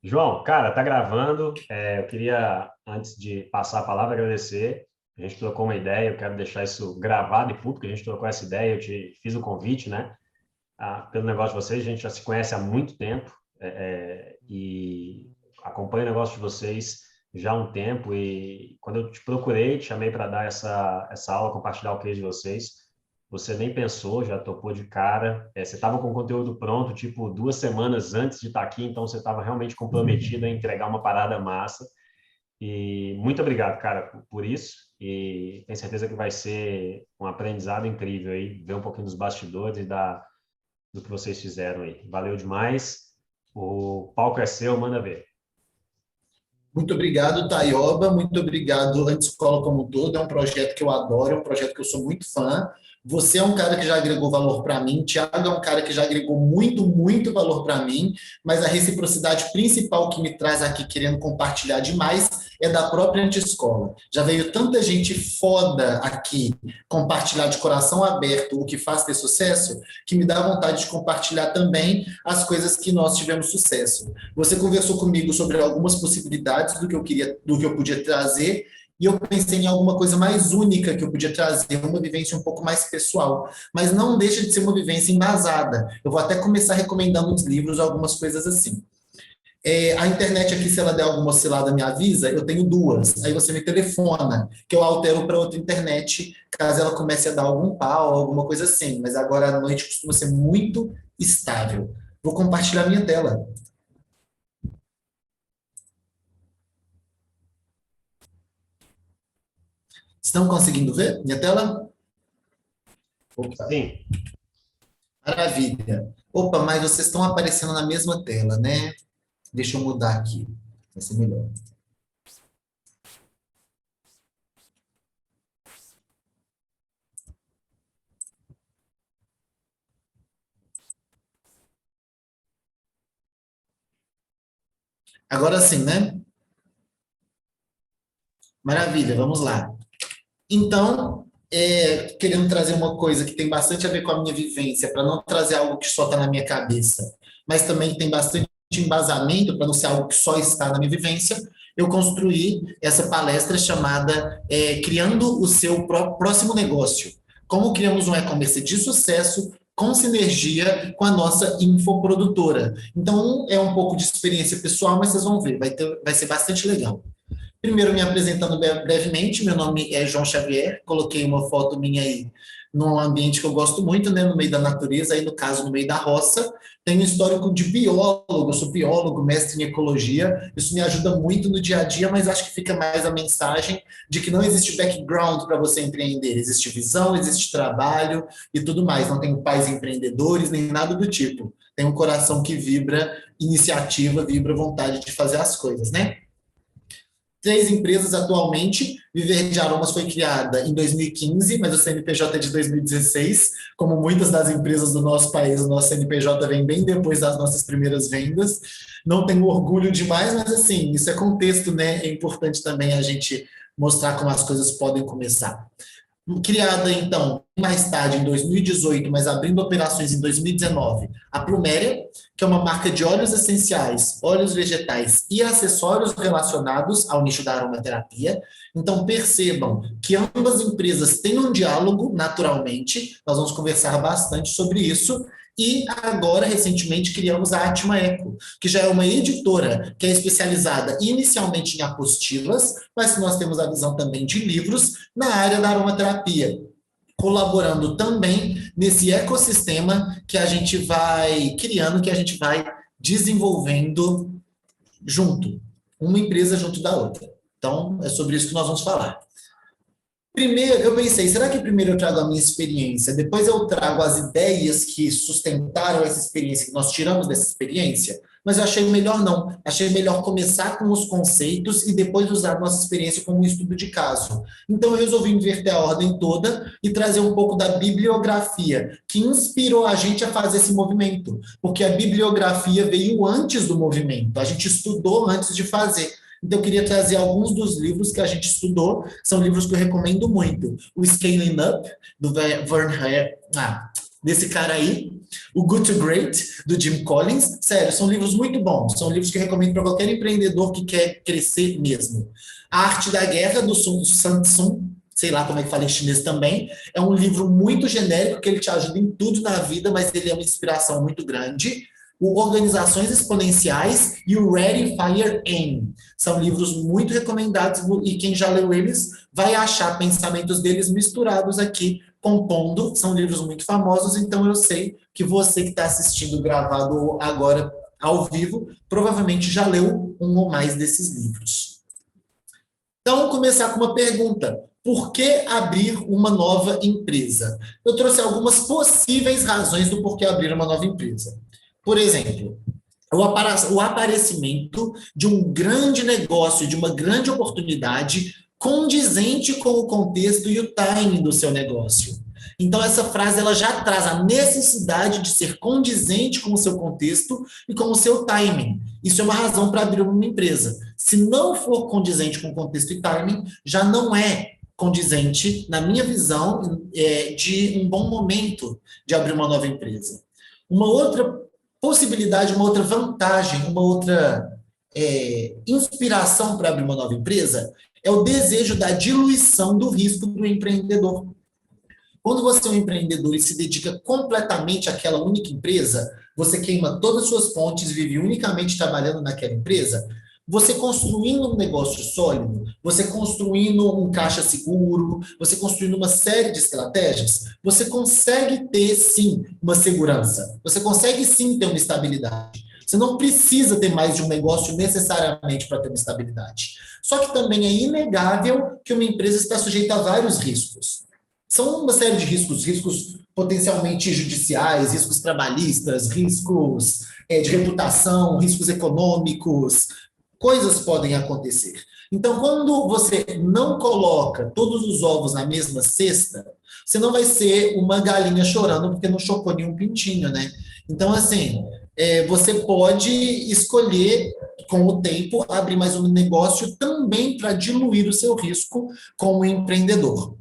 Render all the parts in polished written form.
João, cara, tá gravando. Eu queria, antes de passar a palavra, agradecer. A gente trocou uma ideia, eu quero deixar isso gravado e público. A gente trocou essa ideia, eu te fiz o convite, né? Pelo negócio de vocês, a gente já se conhece há muito tempo e acompanho o negócio de vocês já há um tempo. E quando eu te procurei, te chamei para dar essa aula, compartilhar o case de vocês. Você nem pensou, já topou de cara. Você estava com o conteúdo pronto, tipo, 2 semanas antes de estar aqui, então você estava realmente comprometido a entregar uma parada massa. E muito obrigado, cara, por isso. E tenho certeza que vai ser um aprendizado incrível aí, ver um pouquinho dos bastidores do que vocês fizeram aí. Valeu demais. O palco é seu, manda ver. Muito obrigado, Taioba. Muito obrigado, Antiscola como um todo. É um projeto que eu adoro, é um projeto que eu sou muito fã. Você é um cara que já agregou valor para mim. Tiago é um cara que já agregou muito, muito valor para mim. Mas a reciprocidade principal que me traz aqui, querendo compartilhar demais, é da própria Antiscola. Já veio tanta gente foda aqui compartilhar de coração aberto o que faz ter sucesso, que me dá vontade de compartilhar também as coisas que nós tivemos sucesso. Você conversou comigo sobre algumas possibilidades do que eu queria, do que eu podia trazer, e eu pensei em alguma coisa mais única que eu podia trazer, uma vivência um pouco mais pessoal, mas não deixa de ser uma vivência embasada. Eu vou até começar recomendando uns livros, algumas coisas assim. A internet aqui, se ela der alguma oscilada, me avisa, eu tenho duas. Aí você me telefona, que eu altero para outra internet, caso ela comece a dar algum pau, alguma coisa assim. Mas agora à noite costuma ser muito estável. Vou compartilhar minha tela. Estão conseguindo ver minha tela? Opa, Sim, maravilha. Opa, mas vocês estão aparecendo na mesma tela, né? Deixa eu mudar aqui, vai ser melhor. Agora sim, né? Maravilha, vamos lá. Então, querendo trazer uma coisa que tem bastante a ver com a minha vivência, para não trazer algo que só está na minha cabeça, mas também tem bastante embasamento, para não ser algo que só está na minha vivência, eu construí essa palestra chamada Criando o Seu Próximo Negócio. Como criamos um e-commerce de sucesso com sinergia com a nossa infoprodutora. Então, é um pouco de experiência pessoal, mas vocês vão ver, vai ser bastante legal. Primeiro, me apresentando brevemente, meu nome é João Xavier, coloquei uma foto minha aí num ambiente que eu gosto muito, né, no meio da natureza, aí no caso, no meio da roça. Tenho um histórico de biólogo, eu sou biólogo, mestre em ecologia, isso me ajuda muito no dia a dia, mas acho que fica mais a mensagem de que não existe background para você empreender, existe visão, existe trabalho e tudo mais, não tenho pais empreendedores, nem nada do tipo. Tenho um coração que vibra iniciativa, vibra vontade de fazer as coisas, né? 3 empresas atualmente. Viver de Aromas foi criada em 2015, mas o CNPJ é de 2016. Como muitas das empresas do nosso país, o nosso CNPJ vem bem depois das nossas primeiras vendas. Não tenho orgulho demais, mas assim, isso é contexto, né? É importante também a gente mostrar como as coisas podem começar. Criada, então, mais tarde, em 2018, mas abrindo operações em 2019, a Pluméria, que é uma marca de óleos essenciais, óleos vegetais e acessórios relacionados ao nicho da aromaterapia. Então, percebam que ambas empresas têm um diálogo, naturalmente, nós vamos conversar bastante sobre isso, e agora, recentemente, criamos a Atma Eco, que já é uma editora que é especializada inicialmente em apostilas, mas nós temos a visão também de livros na área da aromaterapia, colaborando também nesse ecossistema que a gente vai criando, que a gente vai desenvolvendo junto, uma empresa junto da outra. Então, é sobre isso que nós vamos falar. Primeiro, eu pensei, será que primeiro eu trago a minha experiência, depois eu trago as ideias que sustentaram essa experiência, que nós tiramos dessa experiência? Mas eu achei melhor não. Achei melhor começar com os conceitos e depois usar a nossa experiência como um estudo de caso. Então eu resolvi inverter a ordem toda e trazer um pouco da bibliografia, que inspirou a gente a fazer esse movimento. Porque a bibliografia veio antes do movimento, a gente estudou antes de fazer. Então, eu queria trazer alguns dos livros que a gente estudou, são livros que eu recomendo muito. O Scaling Up, do Vern desse cara aí, o Good to Great, do Jim Collins. Sério, são livros muito bons, são livros que eu recomendo para qualquer empreendedor que quer crescer mesmo. A Arte da Guerra, do Sun Tzu, sei lá como é que fala em chinês também, é um livro muito genérico, que ele te ajuda em tudo na vida, mas ele é uma inspiração muito grande. O Organizações Exponenciais e o Ready, Fire, Aim. São livros muito recomendados e quem já leu eles vai achar pensamentos deles misturados aqui, compondo. São livros muito famosos, então eu sei que você que está assistindo gravado agora ao vivo, provavelmente já leu um ou mais desses livros. Então, vamos começar com uma pergunta. Por que abrir uma nova empresa? Eu trouxe algumas possíveis razões do porquê abrir uma nova empresa. Por exemplo, o aparecimento de um grande negócio, de uma grande oportunidade condizente com o contexto e o timing do seu negócio. Então, essa frase ela já traz a necessidade de ser condizente com o seu contexto e com o seu timing. Isso é uma razão para abrir uma empresa. Se não for condizente com o contexto e timing, já não é condizente, na minha visão, de um bom momento de abrir uma nova empresa. Uma outra possibilidade, uma outra vantagem, uma outra inspiração para abrir uma nova empresa é o desejo da diluição do risco do empreendedor. Quando você é um empreendedor e se dedica completamente àquela única empresa, você queima todas as suas fontes, vive unicamente trabalhando naquela empresa, você construindo um negócio sólido, você construindo um caixa seguro, você construindo uma série de estratégias, você consegue ter, sim, uma segurança. Você consegue, sim, ter uma estabilidade. Você não precisa ter mais de um negócio necessariamente para ter uma estabilidade. Só que também é inegável que uma empresa está sujeita a vários riscos. São uma série de riscos potencialmente judiciais, riscos trabalhistas, riscos de reputação, riscos econômicos, coisas podem acontecer. Então, quando você não coloca todos os ovos na mesma cesta, você não vai ser uma galinha chorando porque não chocou nenhum pintinho, né? Então, assim, você pode escolher, com o tempo, abrir mais um negócio também para diluir o seu risco como empreendedor.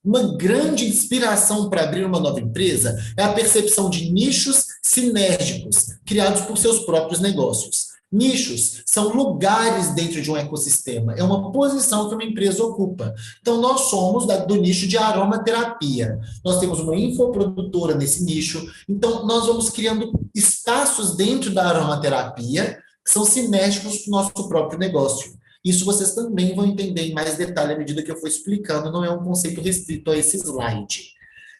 Uma grande inspiração para abrir uma nova empresa é a percepção de nichos sinérgicos, criados por seus próprios negócios. Nichos são lugares dentro de um ecossistema, é uma posição que uma empresa ocupa. Então, nós somos do nicho de aromaterapia. Nós temos uma infoprodutora nesse nicho, então nós vamos criando espaços dentro da aromaterapia que são sinérgicos para o nosso próprio negócio. Isso vocês também vão entender em mais detalhe à medida que eu for explicando, não é um conceito restrito a esse slide.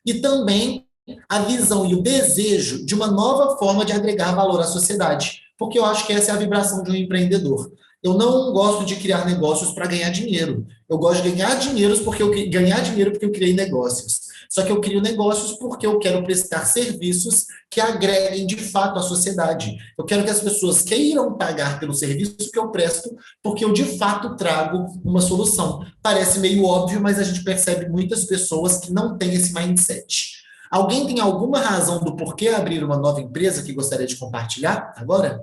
E também a visão e o desejo de uma nova forma de agregar valor à sociedade, porque eu acho que essa é a vibração de um empreendedor. Eu não gosto de criar negócios para ganhar dinheiro. Eu gosto de ganhar dinheiro porque eu criei negócios. Só que eu crio negócios porque eu quero prestar serviços que agreguem de fato à sociedade. Eu quero que as pessoas queiram pagar pelo serviço que eu presto, porque eu de fato trago uma solução. Parece meio óbvio, mas a gente percebe muitas pessoas que não têm esse mindset. Alguém tem alguma razão do porquê abrir uma nova empresa que gostaria de compartilhar agora?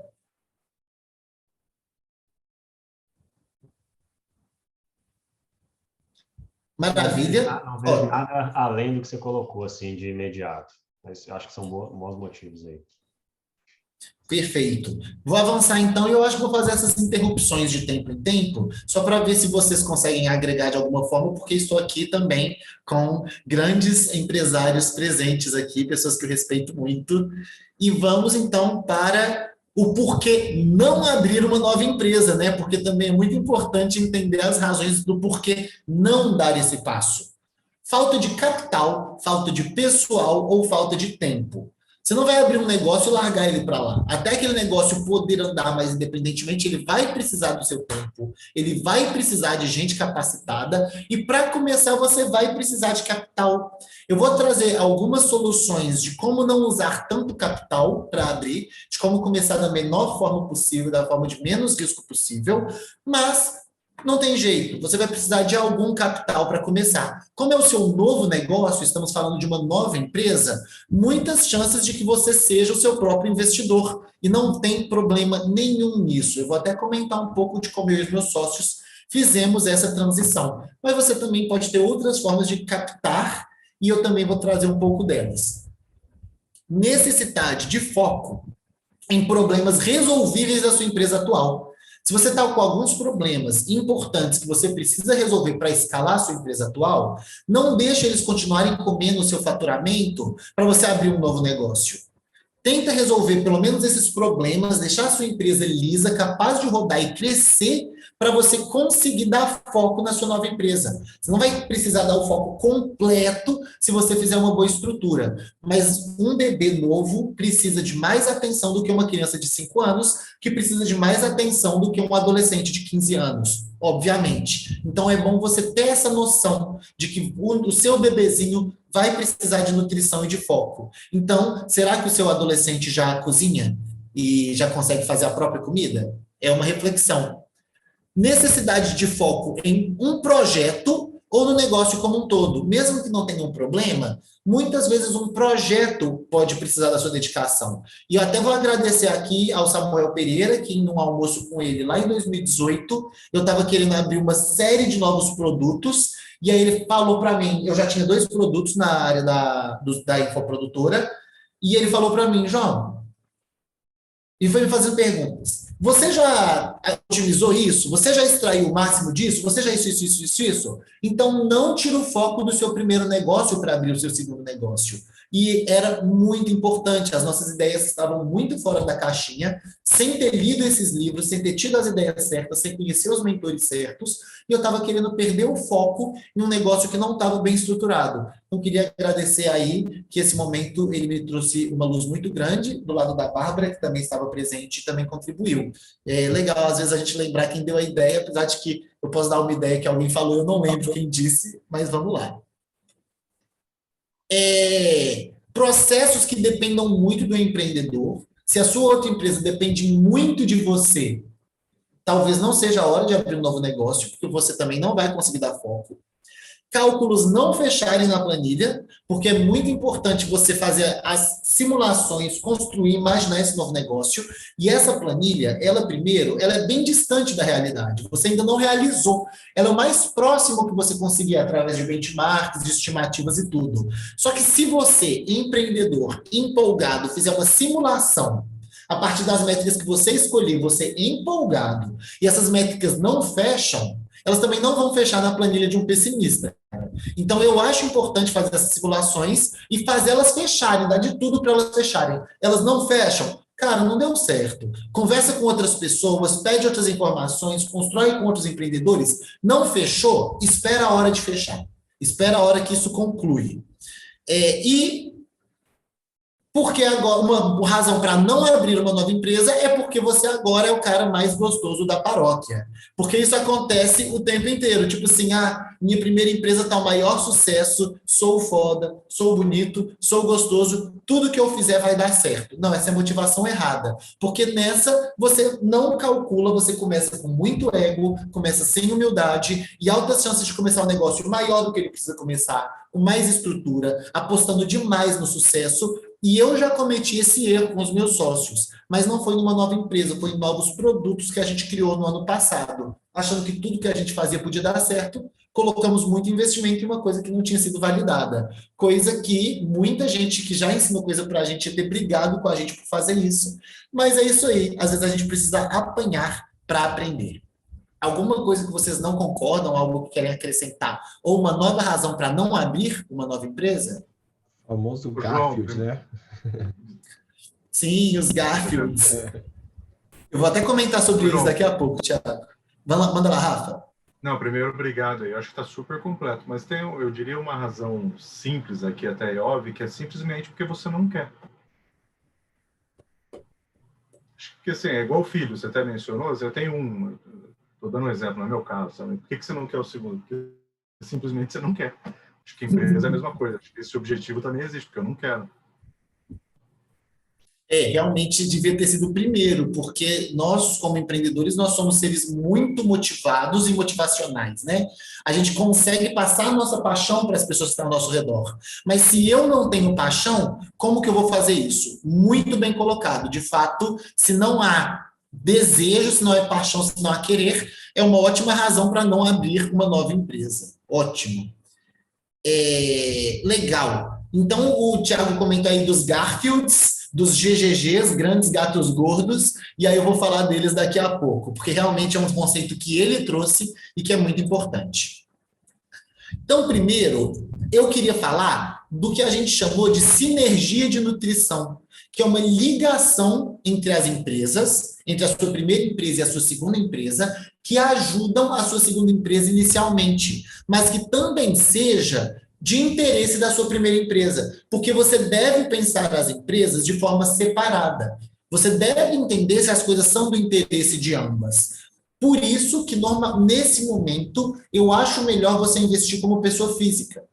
Maravilha. Não vejo nada além do que você colocou, assim, de imediato. Mas eu acho que são bons motivos aí. Perfeito. Vou avançar então e eu acho que vou fazer essas interrupções de tempo em tempo, só para ver se vocês conseguem agregar de alguma forma, porque estou aqui também com grandes empresários presentes aqui, pessoas que eu respeito muito. E vamos então para o porquê não abrir uma nova empresa, né? Porque também é muito importante entender as razões do porquê não dar esse passo. Falta de capital, falta de pessoal ou falta de tempo. Você não vai abrir um negócio e largar ele para lá. Até aquele negócio poder andar mais independentemente, ele vai precisar do seu tempo, ele vai precisar de gente capacitada e, para começar, você vai precisar de capital. Eu vou trazer algumas soluções de como não usar tanto capital para abrir, de como começar da menor forma possível, da forma de menos risco possível, mas não tem jeito, você vai precisar de algum capital para começar. Como é o seu novo negócio, estamos falando de uma nova empresa, muitas chances de que você seja o seu próprio investidor. E não tem problema nenhum nisso. Eu vou até comentar um pouco de como eu e os meus sócios fizemos essa transição. Mas você também pode ter outras formas de captar, e eu também vou trazer um pouco delas. necessidade de foco em problemas resolvíveis da sua empresa atual. Se você está com alguns problemas importantes que você precisa resolver para escalar a sua empresa atual, não deixe eles continuarem comendo o seu faturamento para você abrir um novo negócio. Tenta resolver pelo menos esses problemas, deixar a sua empresa lisa, capaz de rodar e crescer, para você conseguir dar foco na sua nova empresa. Você não vai precisar dar o foco completo se você fizer uma boa estrutura, mas um bebê novo precisa de mais atenção do que uma criança de 5 anos, que precisa de mais atenção do que um adolescente de 15 anos, obviamente. Então é bom você ter essa noção de que o seu bebezinho vai precisar de nutrição e de foco. Então, será que o seu adolescente já cozinha e já consegue fazer a própria comida? É uma reflexão. Necessidade de foco em um projeto ou no negócio como um todo. Mesmo que não tenha um problema, muitas vezes um projeto pode precisar da sua dedicação. E eu até vou agradecer aqui ao Samuel Pereira, que em um almoço com ele lá em 2018, eu estava querendo abrir uma série de novos produtos, e aí ele falou para mim, eu já tinha 2 produtos na área da infoprodutora, e ele falou para mim, João, e foi me fazendo perguntas. Você já otimizou isso? Você já extraiu o máximo disso? Você já isso? Então, não tira o foco do seu primeiro negócio para abrir o seu segundo negócio. E era muito importante, as nossas ideias estavam muito fora da caixinha, sem ter lido esses livros, sem ter tido as ideias certas, sem conhecer os mentores certos, e eu estava querendo perder o foco em um negócio que não estava bem estruturado. Então, queria agradecer aí que esse momento ele me trouxe uma luz muito grande do lado da Bárbara, que também estava presente e também contribuiu. É legal, às vezes, a gente lembrar quem deu a ideia, apesar de que eu posso dar uma ideia que alguém falou, eu não lembro quem disse, mas vamos lá. Processos que dependam muito do empreendedor. Se a sua outra empresa depende muito de você, talvez não seja a hora de abrir um novo negócio, porque você também não vai conseguir dar foco. Cálculos não fecharem na planilha, porque é muito importante você fazer as simulações, construir, imaginar esse novo negócio. E essa planilha, ela é bem distante da realidade. Você ainda não realizou. Ela é o mais próximo que você conseguir através de benchmarks, de estimativas e tudo. Só que se você, empreendedor, empolgado, fizer uma simulação a partir das métricas que você escolher, você empolgado, e essas métricas não fecham, elas também não vão fechar na planilha de um pessimista. Então, eu acho importante fazer essas simulações e fazer elas fecharem, dar de tudo para elas fecharem. Elas não fecham? Cara, não deu certo. Conversa com outras pessoas, pede outras informações, constrói com outros empreendedores. Não fechou? Espera a hora de fechar. Espera a hora que isso conclui. Porque agora, uma razão para não abrir uma nova empresa é porque você agora é o cara mais gostoso da paróquia. Porque isso acontece o tempo inteiro. Tipo assim, minha primeira empresa está o maior sucesso, sou foda, sou bonito, sou gostoso, tudo que eu fizer vai dar certo. Não, essa é a motivação errada. Porque nessa, você não calcula, você começa com muito ego, começa sem humildade e altas chances de começar um negócio maior do que ele precisa começar, com mais estrutura, apostando demais no sucesso. E eu já cometi esse erro com os meus sócios, mas não foi numa nova empresa, foi em novos produtos que a gente criou no ano passado. Achando que tudo que a gente fazia podia dar certo, colocamos muito investimento em uma coisa que não tinha sido validada. Coisa que muita gente que já ensinou coisa para a gente ia ter brigado com a gente por fazer isso. Mas é isso aí, às vezes a gente precisa apanhar para aprender. Alguma coisa que vocês não concordam, algo que querem acrescentar, ou uma nova razão para não abrir uma nova empresa? O famoso Garfield, né? Sim, os Garfields. Eu vou até comentar sobre eles daqui a pouco, Thiago. Manda lá, Rafa. Não, primeiro, obrigado aí. Eu acho que está super completo. Mas tem, eu diria, uma razão simples aqui, até óbvia, que é simplesmente porque você não quer. Acho que assim, é igual filho, você até mencionou. Eu tenho um, estou dando um exemplo no meu caso, sabe? Por que você não quer o segundo? Porque simplesmente você não quer. Acho que a empresa é a mesma coisa. Acho que esse objetivo também existe, porque eu não quero. Realmente devia ter sido o primeiro, porque nós, como empreendedores, nós somos seres muito motivados e motivacionais, né? A gente consegue passar a nossa paixão para as pessoas que estão ao nosso redor. Mas se eu não tenho paixão, como que eu vou fazer isso? Muito bem colocado. De fato, se não há desejo, se não é paixão, se não há querer, é uma ótima razão para não abrir uma nova empresa. Ótimo. Legal. Então, o Thiago comentou aí dos Garfields, dos GGGs, grandes gatos gordos, e aí eu vou falar deles daqui a pouco, porque realmente é um conceito que ele trouxe e que é muito importante. Então, primeiro, eu queria falar do que a gente chamou de sinergia de nutrição, que é uma ligação entre as empresas, entre a sua primeira empresa e a sua segunda empresa, que ajudam a sua segunda empresa inicialmente, mas que também seja de interesse da sua primeira empresa, porque você deve pensar as empresas de forma separada. Você deve entender se as coisas são do interesse de ambas. Por isso que, nesse momento, eu acho melhor você investir como pessoa física.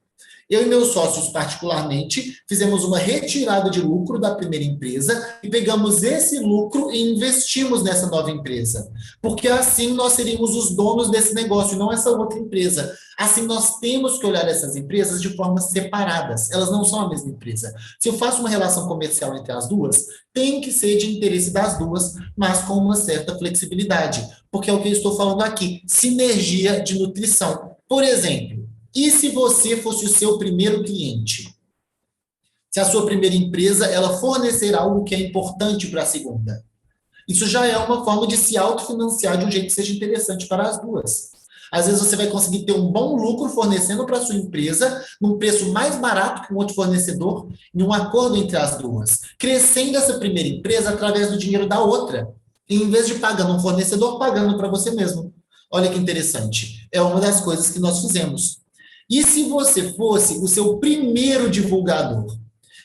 Eu e meus sócios, particularmente, fizemos uma retirada de lucro da primeira empresa e pegamos esse lucro e investimos nessa nova empresa. Porque assim nós seríamos os donos desse negócio, não essa outra empresa. Assim, nós temos que olhar essas empresas de formas separadas. Elas não são a mesma empresa. Se eu faço uma relação comercial entre as duas, tem que ser de interesse das duas, mas com uma certa flexibilidade. Porque é o que eu estou falando aqui, sinergia de nutrição. Por exemplo, e se você fosse o seu primeiro cliente? Se a sua primeira empresa ela fornecer algo que é importante para a segunda. Isso já é uma forma de se autofinanciar de um jeito que seja interessante para as duas. Às vezes você vai conseguir ter um bom lucro fornecendo para a sua empresa num preço mais barato que um outro fornecedor, em um acordo entre as duas, crescendo essa primeira empresa através do dinheiro da outra, em vez de pagando um fornecedor, pagando para você mesmo. Olha que interessante. É uma das coisas que nós fizemos. E se você fosse o seu primeiro divulgador?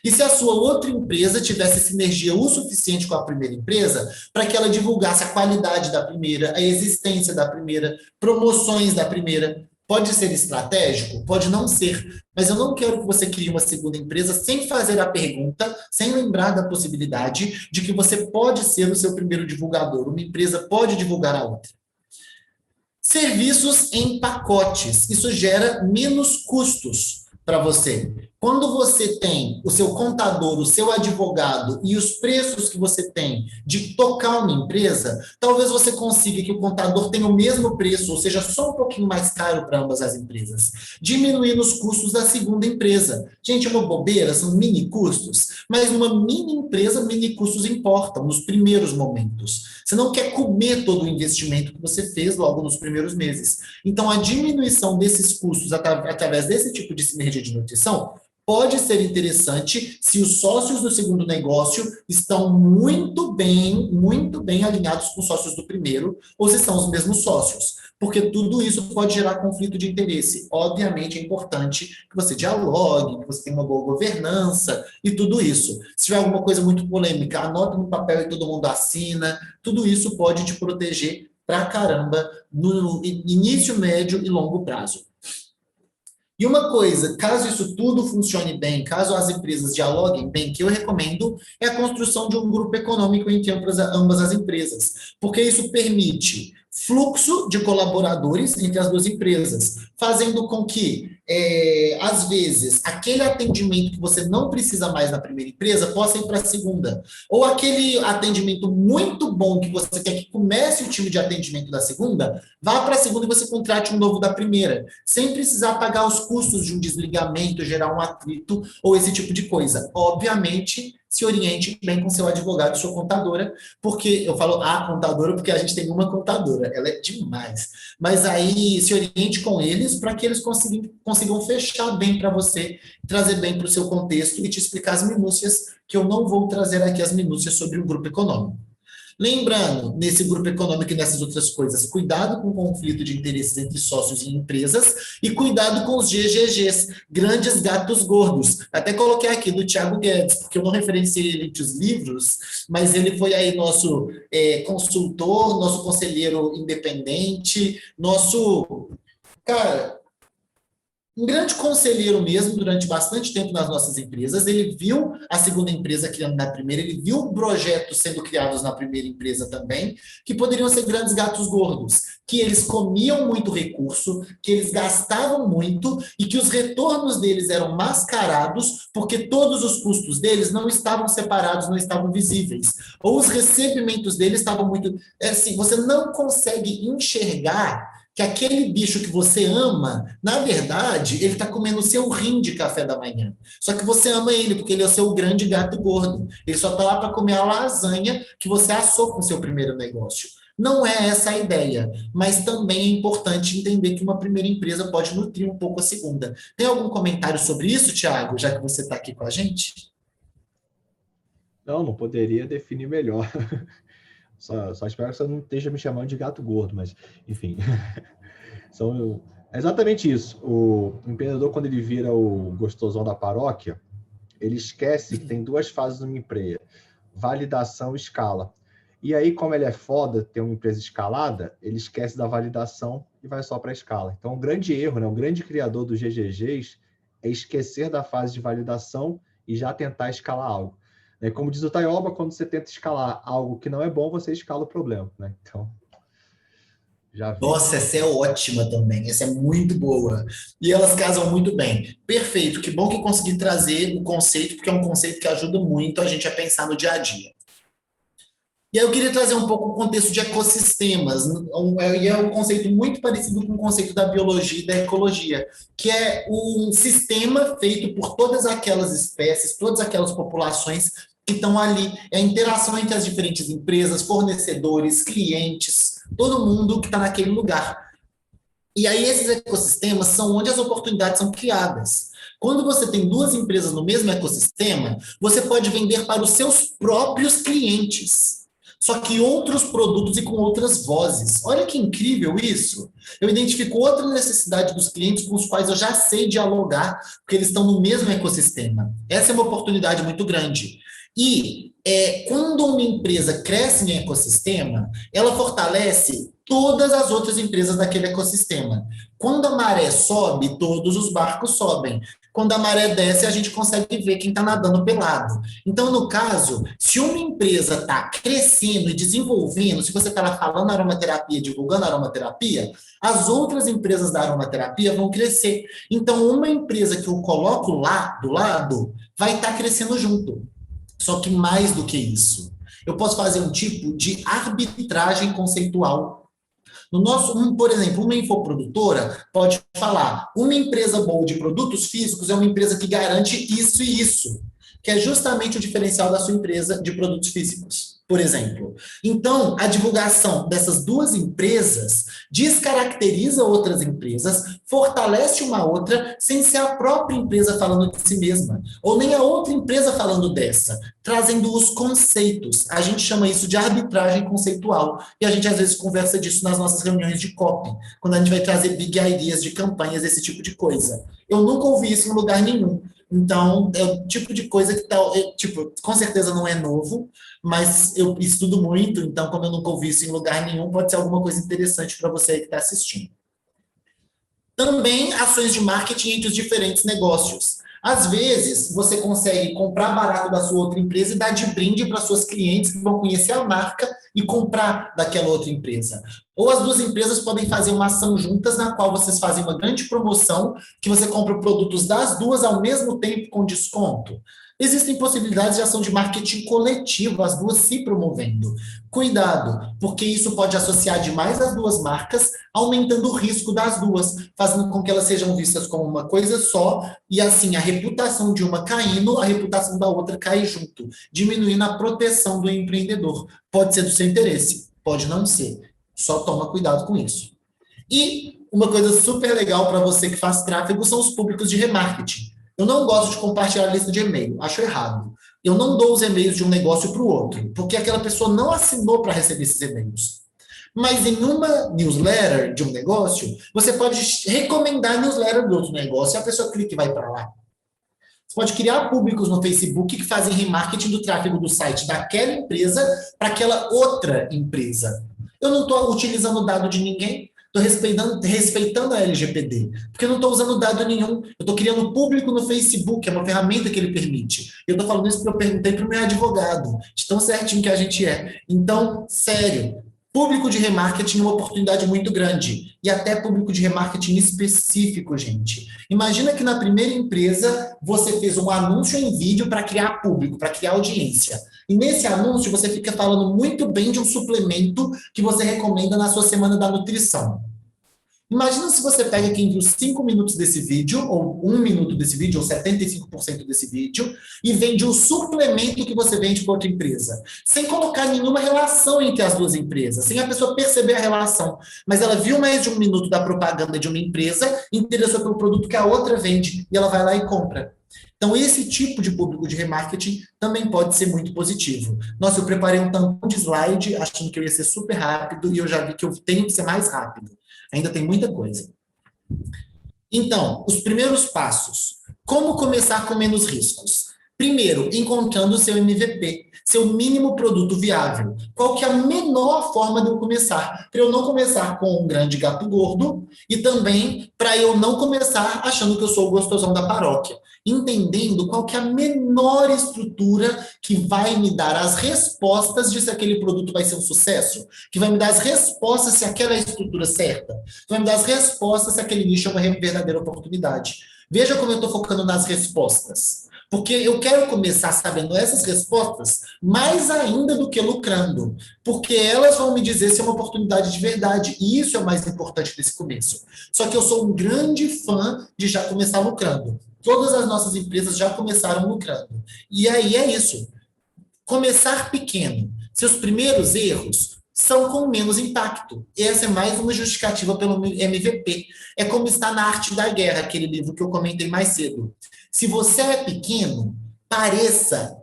E se a sua outra empresa tivesse sinergia o suficiente com a primeira empresa para que ela divulgasse a qualidade da primeira, a existência da primeira, promoções da primeira? Pode ser estratégico? Pode não ser. Mas eu não quero que você crie uma segunda empresa sem fazer a pergunta, sem lembrar da possibilidade de que você pode ser o seu primeiro divulgador. Uma empresa pode divulgar a outra. Serviços em pacotes. Isso gera menos custos para você. Quando você tem o seu contador, o seu advogado e os preços que você tem de tocar uma empresa, talvez você consiga que o contador tenha o mesmo preço, ou seja, só um pouquinho mais caro para ambas as empresas, diminuindo os custos da segunda empresa. Gente, é uma bobeira, são mini custos, mas numa mini empresa, mini custos importam nos primeiros momentos. Você não quer comer todo o investimento que você fez logo nos primeiros meses. Então, a diminuição desses custos através desse tipo de sinergia de nutrição pode ser interessante se os sócios do segundo negócio estão muito bem alinhados com os sócios do primeiro, ou se são os mesmos sócios, porque tudo isso pode gerar conflito de interesse. Obviamente é importante que você dialogue, que você tenha uma boa governança e tudo isso. Se tiver alguma coisa muito polêmica, anota no papel e todo mundo assina. Tudo isso pode te proteger pra caramba no início, médio e longo prazo. E uma coisa, caso isso tudo funcione bem, caso as empresas dialoguem bem, que eu recomendo é a construção de um grupo econômico entre ambas as empresas, porque isso permite fluxo de colaboradores entre as duas empresas, fazendo com que, às vezes, aquele atendimento que você não precisa mais na primeira empresa possa ir para a segunda. Ou aquele atendimento muito bom que você quer que comece o time de atendimento da segunda, vá para a segunda e você contrate um novo da primeira, sem precisar pagar os custos de um desligamento, gerar um atrito ou esse tipo de coisa. Obviamente, se oriente bem com seu advogado, sua contadora, porque eu falo a contadora porque a gente tem uma contadora, ela é demais. Mas aí se oriente com eles para que eles consigam fechar bem para você, trazer bem para o seu contexto e te explicar as minúcias, que eu não vou trazer aqui as minúcias sobre o grupo econômico. Lembrando, nesse grupo econômico e nessas outras coisas, cuidado com o conflito de interesses entre sócios e empresas e cuidado com os GGGs, grandes gatos gordos. Até coloquei aqui do Thiago Guedes, porque eu não referenciei ele entre os livros, mas ele foi aí nosso consultor, nosso conselheiro independente, nosso... Cara, um grande conselheiro mesmo, durante bastante tempo nas nossas empresas. Ele viu a segunda empresa criando na primeira, ele viu projetos sendo criados na primeira empresa também, que poderiam ser grandes gatos gordos, que eles comiam muito recurso, que eles gastavam muito e que os retornos deles eram mascarados porque todos os custos deles não estavam separados, não estavam visíveis. Ou os recebimentos deles estavam muito... assim, você não consegue enxergar que aquele bicho que você ama, na verdade, ele está comendo o seu rim de café da manhã. Só que você ama ele, porque ele é o seu grande gato gordo. Ele só está lá para comer a lasanha que você assou com o seu primeiro negócio. Não é essa a ideia, mas também é importante entender que uma primeira empresa pode nutrir um pouco a segunda. Tem algum comentário sobre isso, Thiago, já que você está aqui com a gente? Não poderia definir melhor. Só espero que você não esteja me chamando de gato gordo, mas, enfim. É exatamente isso. O empreendedor, quando ele vira o gostosão da paróquia, ele esquece que tem 2 fases numa empresa: validação e escala. E aí, como ele é foda, tem uma empresa escalada, ele esquece da validação e vai só para a escala. Então, um grande erro, né? Um grande criador do GGGs é esquecer da fase de validação e já tentar escalar algo. Como diz o Taioba, quando você tenta escalar algo que não é bom, você escala o problema, né? Então, já vi. Nossa, essa é ótima também, essa é muito boa. E elas casam muito bem. Perfeito, que bom que consegui trazer o conceito, porque é um conceito que ajuda muito a gente a pensar no dia a dia. E aí eu queria trazer um pouco o contexto de ecossistemas, e é um conceito muito parecido com o conceito da biologia e da ecologia, que é um sistema feito por todas aquelas espécies, todas aquelas populações que estão ali, é a interação entre as diferentes empresas, fornecedores, clientes, todo mundo que está naquele lugar. E aí esses ecossistemas são onde as oportunidades são criadas. Quando você tem 2 empresas no mesmo ecossistema, você pode vender para os seus próprios clientes, só que outros produtos e com outras vozes. Olha que incrível isso. Eu identifico outra necessidade dos clientes com os quais eu já sei dialogar, porque eles estão no mesmo ecossistema. Essa é uma oportunidade muito grande. E quando uma empresa cresce em ecossistema, ela fortalece todas as outras empresas daquele ecossistema. Quando a maré sobe, todos os barcos sobem. Quando a maré desce, a gente consegue ver quem está nadando pelado. Então, no caso, se uma empresa está crescendo e desenvolvendo, se você está lá falando aromaterapia, divulgando aromaterapia, as outras empresas da aromaterapia vão crescer. Então, uma empresa que eu coloco lá do lado vai estar crescendo junto. Só que mais do que isso, eu posso fazer um tipo de arbitragem conceitual. Por exemplo, uma infoprodutora pode falar, uma empresa boa de produtos físicos é uma empresa que garante isso e isso, que é justamente o diferencial da sua empresa de produtos físicos, por exemplo. Então, a divulgação dessas 2 empresas descaracteriza outras empresas, fortalece uma outra, sem ser a própria empresa falando de si mesma, ou nem a outra empresa falando dessa, trazendo os conceitos. A gente chama isso de arbitragem conceitual, e a gente às vezes conversa disso nas nossas reuniões de copy, quando a gente vai trazer big ideas de campanhas, esse tipo de coisa. Eu nunca ouvi isso em lugar nenhum. Então, é o tipo de coisa que com certeza não é novo, mas eu estudo muito, então, como eu nunca ouvi isso em lugar nenhum, pode ser alguma coisa interessante para você que está assistindo. Também ações de marketing entre os diferentes negócios. Às vezes, você consegue comprar barato da sua outra empresa e dar de brinde para suas clientes que vão conhecer a marca e comprar daquela outra empresa. Ou as 2 empresas podem fazer uma ação juntas na qual vocês fazem uma grande promoção, que você compra produtos das 2 ao mesmo tempo com desconto. Existem possibilidades de ação de marketing coletivo, as 2 se promovendo. Cuidado, porque isso pode associar demais as 2 marcas, aumentando o risco das 2, fazendo com que elas sejam vistas como uma coisa só, e assim, a reputação de uma caindo, a reputação da outra cai junto, diminuindo a proteção do empreendedor. Pode ser do seu interesse, pode não ser. Só toma cuidado com isso. E uma coisa super legal para você que faz tráfego são os públicos de remarketing. Eu não gosto de compartilhar a lista de e-mail, acho errado. Eu não dou os e-mails de um negócio para o outro, porque aquela pessoa não assinou para receber esses e-mails. Mas em uma newsletter de um negócio, você pode recomendar a newsletter do outro negócio e a pessoa clica e vai para lá. Você pode criar públicos no Facebook que fazem remarketing do tráfego do site daquela empresa para aquela outra empresa. Eu não estou utilizando dado de ninguém, estou respeitando a LGPD, porque eu não estou usando dado nenhum. Eu estou criando público no Facebook, é uma ferramenta que ele permite. Eu estou falando isso porque eu perguntei para o meu advogado, de tão certinho que a gente é. Então, sério, público de remarketing é uma oportunidade muito grande. E até público de remarketing específico, gente. Imagina que na primeira empresa você fez um anúncio em vídeo para criar público, para criar audiência. E nesse anúncio você fica falando muito bem de um suplemento que você recomenda na sua semana da nutrição. Imagina se você pega quem viu 5 minutos desse vídeo, ou 1 minuto desse vídeo, ou 75% desse vídeo, e vende o suplemento que você vende para outra empresa, sem colocar nenhuma relação entre as duas empresas, sem a pessoa perceber a relação. Mas ela viu mais de 1 minuto da propaganda de uma empresa, interessou pelo produto que a outra vende, e ela vai lá e compra. Então, esse tipo de público de remarketing também pode ser muito positivo. Nossa, eu preparei um tampão de slide, achando que eu ia ser super rápido, e eu já vi que eu tenho que ser mais rápido. Ainda tem muita coisa. Então, os primeiros passos. Como começar com menos riscos? Primeiro, encontrando o seu MVP, seu mínimo produto viável. Qual que é a menor forma de eu começar? Para eu não começar com um grande gato gordo e também para eu não começar achando que eu sou o gostosão da paróquia. Entendendo qual que é a menor estrutura que vai me dar as respostas de se aquele produto vai ser um sucesso, que vai me dar as respostas se aquela é a estrutura certa, que vai me dar as respostas se aquele nicho é uma verdadeira oportunidade. Veja como eu estou focando nas respostas. Porque eu quero começar sabendo essas respostas mais ainda do que lucrando. Porque elas vão me dizer se é uma oportunidade de verdade. E isso é o mais importante desse começo. Só que eu sou um grande fã de já começar lucrando. Todas as nossas empresas já começaram lucrando. E aí é isso. Começar pequeno. Seus primeiros erros são com menos impacto. Essa é mais uma justificativa pelo MVP. É como está na Arte da Guerra, aquele livro que eu comentei mais cedo. Se você é pequeno, pareça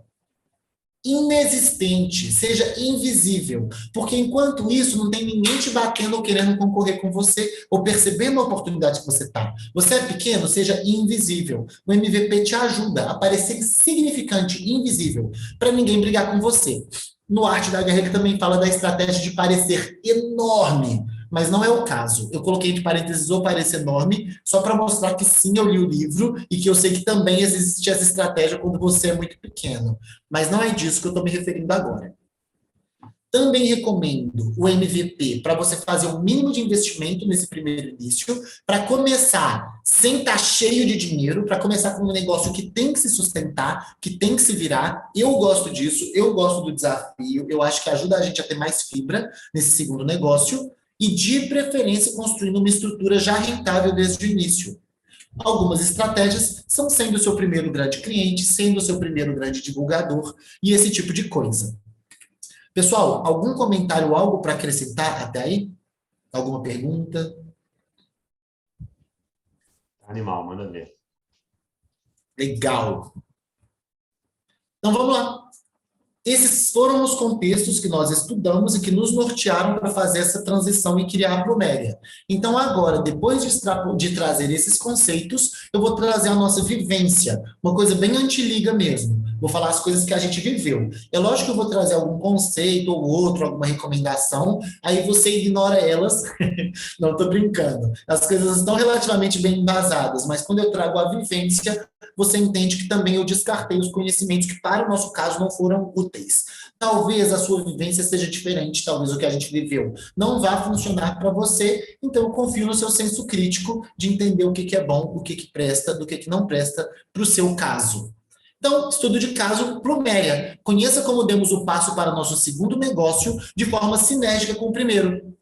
inexistente, seja invisível, porque enquanto isso não tem ninguém te batendo ou querendo concorrer com você, ou percebendo a oportunidade que você está. Você é pequeno, seja invisível. O MVP te ajuda a parecer insignificante, invisível, para ninguém brigar com você. No Arte da Guerra ele também fala da estratégia de parecer enorme, mas não é o caso. Eu coloquei entre parênteses o parecer enorme, só para mostrar que sim, eu li o livro e que eu sei que também existe essa estratégia quando você é muito pequeno. Mas não é disso que eu estou me referindo agora. Também recomendo o MVP para você fazer o mínimo de investimento nesse primeiro início, para começar sem estar cheio de dinheiro, para começar com um negócio que tem que se sustentar, que tem que se virar. Eu gosto disso, eu gosto do desafio, eu acho que ajuda a gente a ter mais fibra nesse segundo negócio, e de preferência construindo uma estrutura já rentável desde o início. Algumas estratégias são sendo o seu primeiro grande cliente, sendo o seu primeiro grande divulgador, e esse tipo de coisa. Pessoal, algum comentário, algo para acrescentar até aí? Alguma pergunta? Animal, manda ver. Legal. Então, vamos lá. Esses foram os contextos que nós estudamos e que nos nortearam para fazer essa transição e criar a Pluméria. Então, agora, depois de trazer esses conceitos, eu vou trazer a nossa vivência, uma coisa bem antiliga mesmo. Vou falar as coisas que a gente viveu. É lógico que eu vou trazer algum conceito ou outro, alguma recomendação, aí você ignora elas. Não, estou brincando. As coisas estão relativamente bem embasadas, mas quando eu trago a vivência, você entende que também eu descartei os conhecimentos que, para o nosso caso, não foram úteis. Talvez a sua vivência seja diferente, talvez o que a gente viveu não vá funcionar para você, então eu confio no seu senso crítico de entender o que é bom, o que presta, do que não presta para o seu caso. Então, estudo de caso, Pluméria. Conheça como demos o passo para o nosso segundo negócio de forma sinérgica com o primeiro.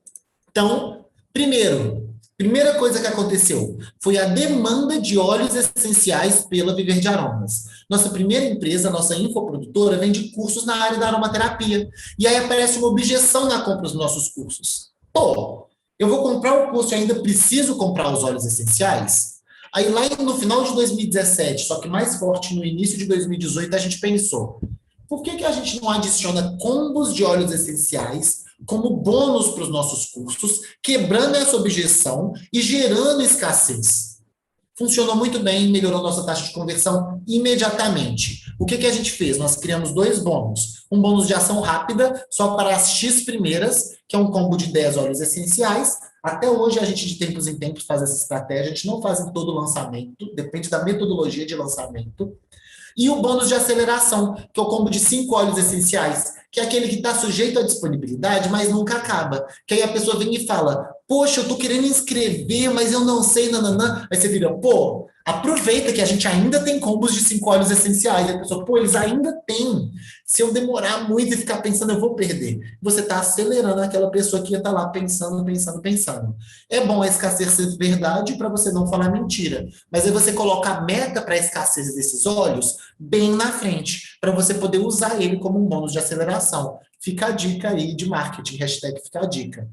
Então, primeira coisa que aconteceu foi a demanda de óleos essenciais pela Viver de Aromas. Nossa primeira empresa, nossa infoprodutora, vende cursos na área da aromaterapia. E aí aparece uma objeção na compra dos nossos cursos. Pô, eu vou comprar o curso e ainda preciso comprar os óleos essenciais? Aí lá no final de 2017, só que mais forte no início de 2018, a gente pensou, por que a gente não adiciona combos de óleos essenciais como bônus para os nossos cursos, quebrando essa objeção e gerando escassez? Funcionou muito bem, melhorou nossa taxa de conversão imediatamente. O que a gente fez? Nós criamos 2 bônus. Um bônus de ação rápida, só para as X primeiras, que é um combo de 10 óleos essenciais. Até hoje, a gente, de tempos em tempos, faz essa estratégia. A gente não faz em todo lançamento, depende da metodologia de lançamento. E o bônus de aceleração, que é o combo de 5 óleos essenciais, que é aquele que está sujeito à disponibilidade, mas nunca acaba. Que aí a pessoa vem e fala, Poxa, eu tô querendo inscrever, mas eu não sei, nananã. Aí você vira, pô, aproveita que a gente ainda tem combos de 5 óleos essenciais. Aí a pessoa, pô, eles ainda têm. Se eu demorar muito e ficar pensando, eu vou perder. Você está acelerando aquela pessoa que ia estar lá pensando, pensando, pensando. É bom a escassez ser verdade para você não falar mentira. Mas aí você coloca a meta para a escassez desses óleos bem na frente, para você poder usar ele como um bônus de aceleração. Fica a dica aí de marketing, hashtag fica a dica.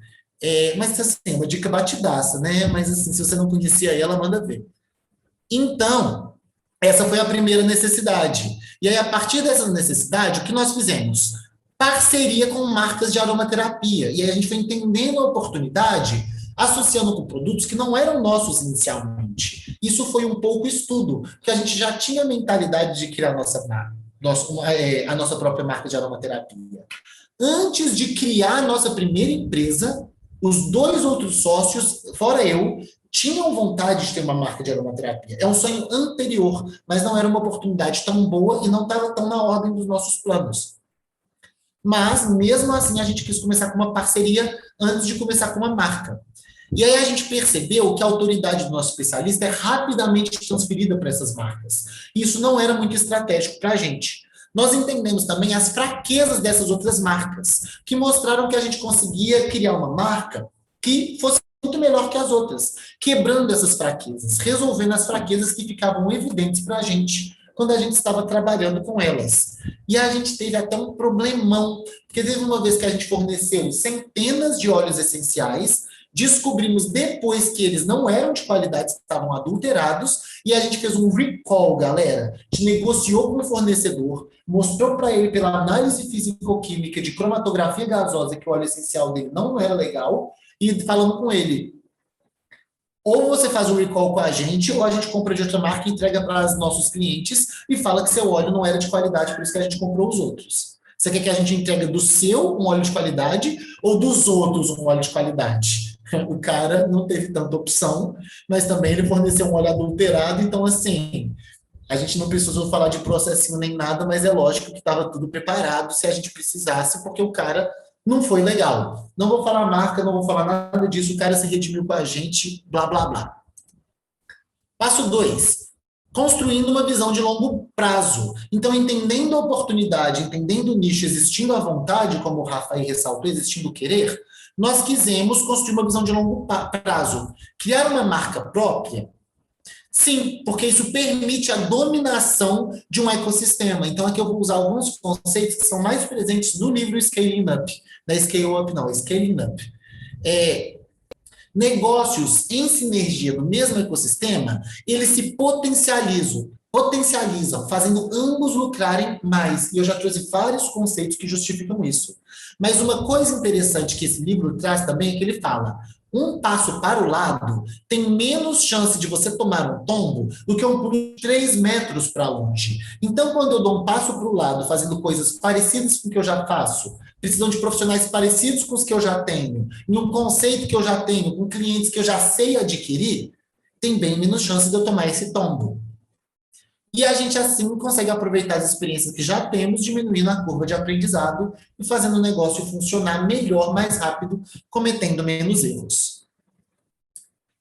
Mas assim, uma dica batidaça, né? Mas assim, se você não conhecia ela, manda ver. Então, essa foi a primeira necessidade. E aí, a partir dessa necessidade, o que nós fizemos? Parceria com marcas de aromaterapia. E aí a gente foi entendendo a oportunidade, associando com produtos que não eram nossos inicialmente. Isso foi um pouco estudo, porque a gente já tinha a mentalidade de criar a nossa própria marca de aromaterapia. Antes de criar a nossa primeira empresa, os 2 outros sócios, fora eu, tinham vontade de ter uma marca de aromaterapia. É um sonho anterior, mas não era uma oportunidade tão boa e não estava tão na ordem dos nossos planos. Mas, mesmo assim, a gente quis começar com uma parceria antes de começar com uma marca. E aí a gente percebeu que a autoridade do nosso especialista é rapidamente transferida para essas marcas. E isso não era muito estratégico para a gente. Nós entendemos também as fraquezas dessas outras marcas, que mostraram que a gente conseguia criar uma marca que fosse muito melhor que as outras, quebrando essas fraquezas, resolvendo as fraquezas que ficavam evidentes para a gente quando a gente estava trabalhando com elas. E a gente teve até um problemão, porque teve uma vez que a gente forneceu centenas de óleos essenciais, descobrimos depois que eles não eram de qualidade, estavam adulterados, e a gente fez um recall, galera. A gente negociou com o fornecedor, mostrou para ele pela análise físico-química de cromatografia gasosa que o óleo essencial dele não era legal, e falando com ele, ou você faz um recall com a gente, ou a gente compra de outra marca e entrega para os nossos clientes e fala que seu óleo não era de qualidade, por isso que a gente comprou os outros. Você quer que a gente entregue do seu um óleo de qualidade ou dos outros um óleo de qualidade? O cara não teve tanta opção, mas também ele forneceu um óleo adulterado, então assim, a gente não precisou falar de processinho nem nada, mas é lógico que estava tudo preparado se a gente precisasse, porque o cara não foi legal. Não vou falar marca, não vou falar nada disso, o cara se redimiu com a gente, blá, blá, blá. Passo 2. Construindo uma visão de longo prazo. Então, entendendo a oportunidade, entendendo o nicho, existindo a vontade, como o Rafa aí ressaltou, existindo o querer, nós quisemos construir uma visão de longo prazo. Criar uma marca própria? Sim, porque isso permite a dominação de um ecossistema. Então, aqui eu vou usar alguns conceitos que são mais presentes no livro Scaling Up. Não é Scale Up, não, é Scaling Up. Negócios em sinergia no mesmo ecossistema, eles se potencializam, fazendo ambos lucrarem mais. E eu já trouxe vários conceitos que justificam isso. Mas uma coisa interessante que esse livro traz também é que ele fala: um passo para o lado tem menos chance de você tomar um tombo do que um pulo de 3 metros para longe. Então, quando eu dou um passo para o lado, fazendo coisas parecidas com o que eu já faço, precisam de profissionais parecidos com os que eu já tenho, em um conceito que eu já tenho, com clientes que eu já sei adquirir, tem bem menos chance de eu tomar esse tombo. E a gente, assim, consegue aproveitar as experiências que já temos, diminuindo a curva de aprendizado e fazendo o negócio funcionar melhor, mais rápido, cometendo menos erros.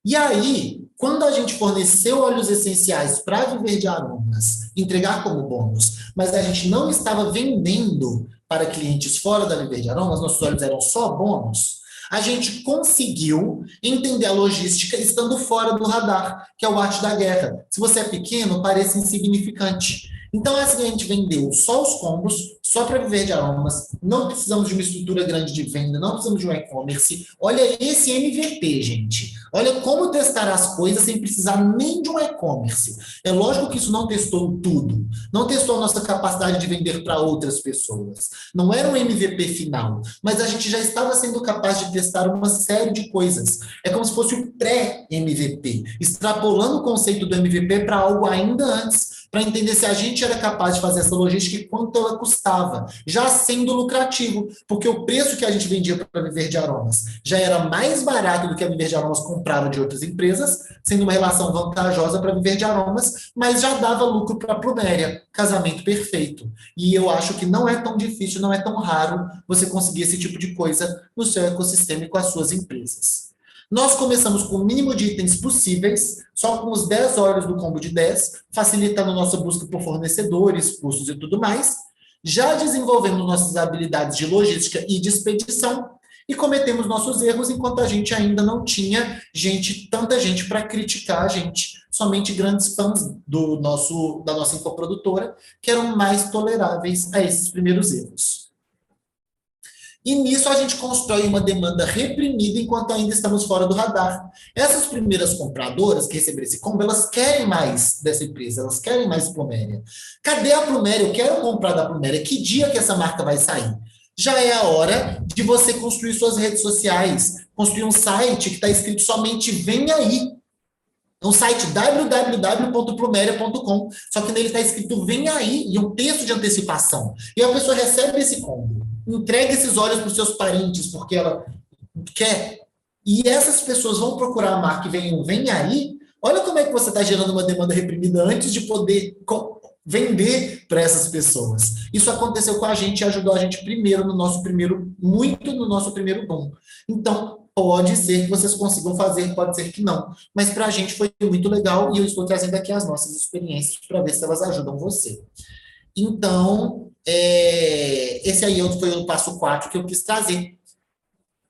E aí, quando a gente forneceu óleos essenciais para Viver de Aromas, entregar como bônus, mas a gente não estava vendendo para clientes fora da Viver de Aromas, nossos óleos eram só bônus, a gente conseguiu entender a logística estando fora do radar, que é o arte da guerra. Se você é pequeno, parece insignificante. Então, assim, a gente vendeu só os combos, só para Viver de Aromas, não precisamos de uma estrutura grande de venda, não precisamos de um e-commerce. Olha esse MVP, gente. Olha como testar as coisas sem precisar nem de um e-commerce. É lógico que isso não testou tudo, não testou a nossa capacidade de vender para outras pessoas. Não era um MVP final, mas a gente já estava sendo capaz de testar uma série de coisas. É como se fosse o pré-MVP, extrapolando o conceito do MVP para algo ainda antes, para entender se a gente era capaz de fazer essa logística e quanto ela custava, já sendo lucrativo, porque o preço que a gente vendia para Viver de Aromas já era mais barato do que a Viver de Aromas comprava de outras empresas, sendo uma relação vantajosa para Viver de Aromas, mas já dava lucro para a Pluméria, casamento perfeito. E eu acho que não é tão difícil, não é tão raro você conseguir esse tipo de coisa no seu ecossistema e com as suas empresas. Nós começamos com o mínimo de itens possíveis, só com os 10 olhos do combo de 10, facilitando nossa busca por fornecedores, custos e tudo mais. Já desenvolvemos nossas habilidades de logística e de expedição e cometemos nossos erros enquanto a gente ainda não tinha tanta gente para criticar a gente, somente grandes fãs da nossa infoprodutora, que eram mais toleráveis a esses primeiros erros. E nisso a gente constrói uma demanda reprimida enquanto ainda estamos fora do radar. Essas primeiras compradoras que receberam esse combo, elas querem mais dessa empresa, elas querem mais Pluméria. Cadê a Pluméria? Eu quero comprar da Pluméria. Que dia que essa marca vai sair? Já é a hora de você construir suas redes sociais, construir um site que está escrito somente "vem aí". É um site www.plumeria.com, só que nele está escrito "vem aí" e um texto de antecipação. E a pessoa recebe esse combo, entrega esses olhos para os seus parentes, porque ela quer. E essas pessoas vão procurar a marca e "vem aí". Olha como é que você está gerando uma demanda reprimida antes de poder vender para essas pessoas. Isso aconteceu com a gente e ajudou a gente muito no nosso primeiro boom. Então, pode ser que vocês consigam fazer, pode ser que não. Mas para a gente foi muito legal e eu estou trazendo aqui as nossas experiências para ver se elas ajudam você. Então, esse aí foi o passo 4 que eu quis trazer.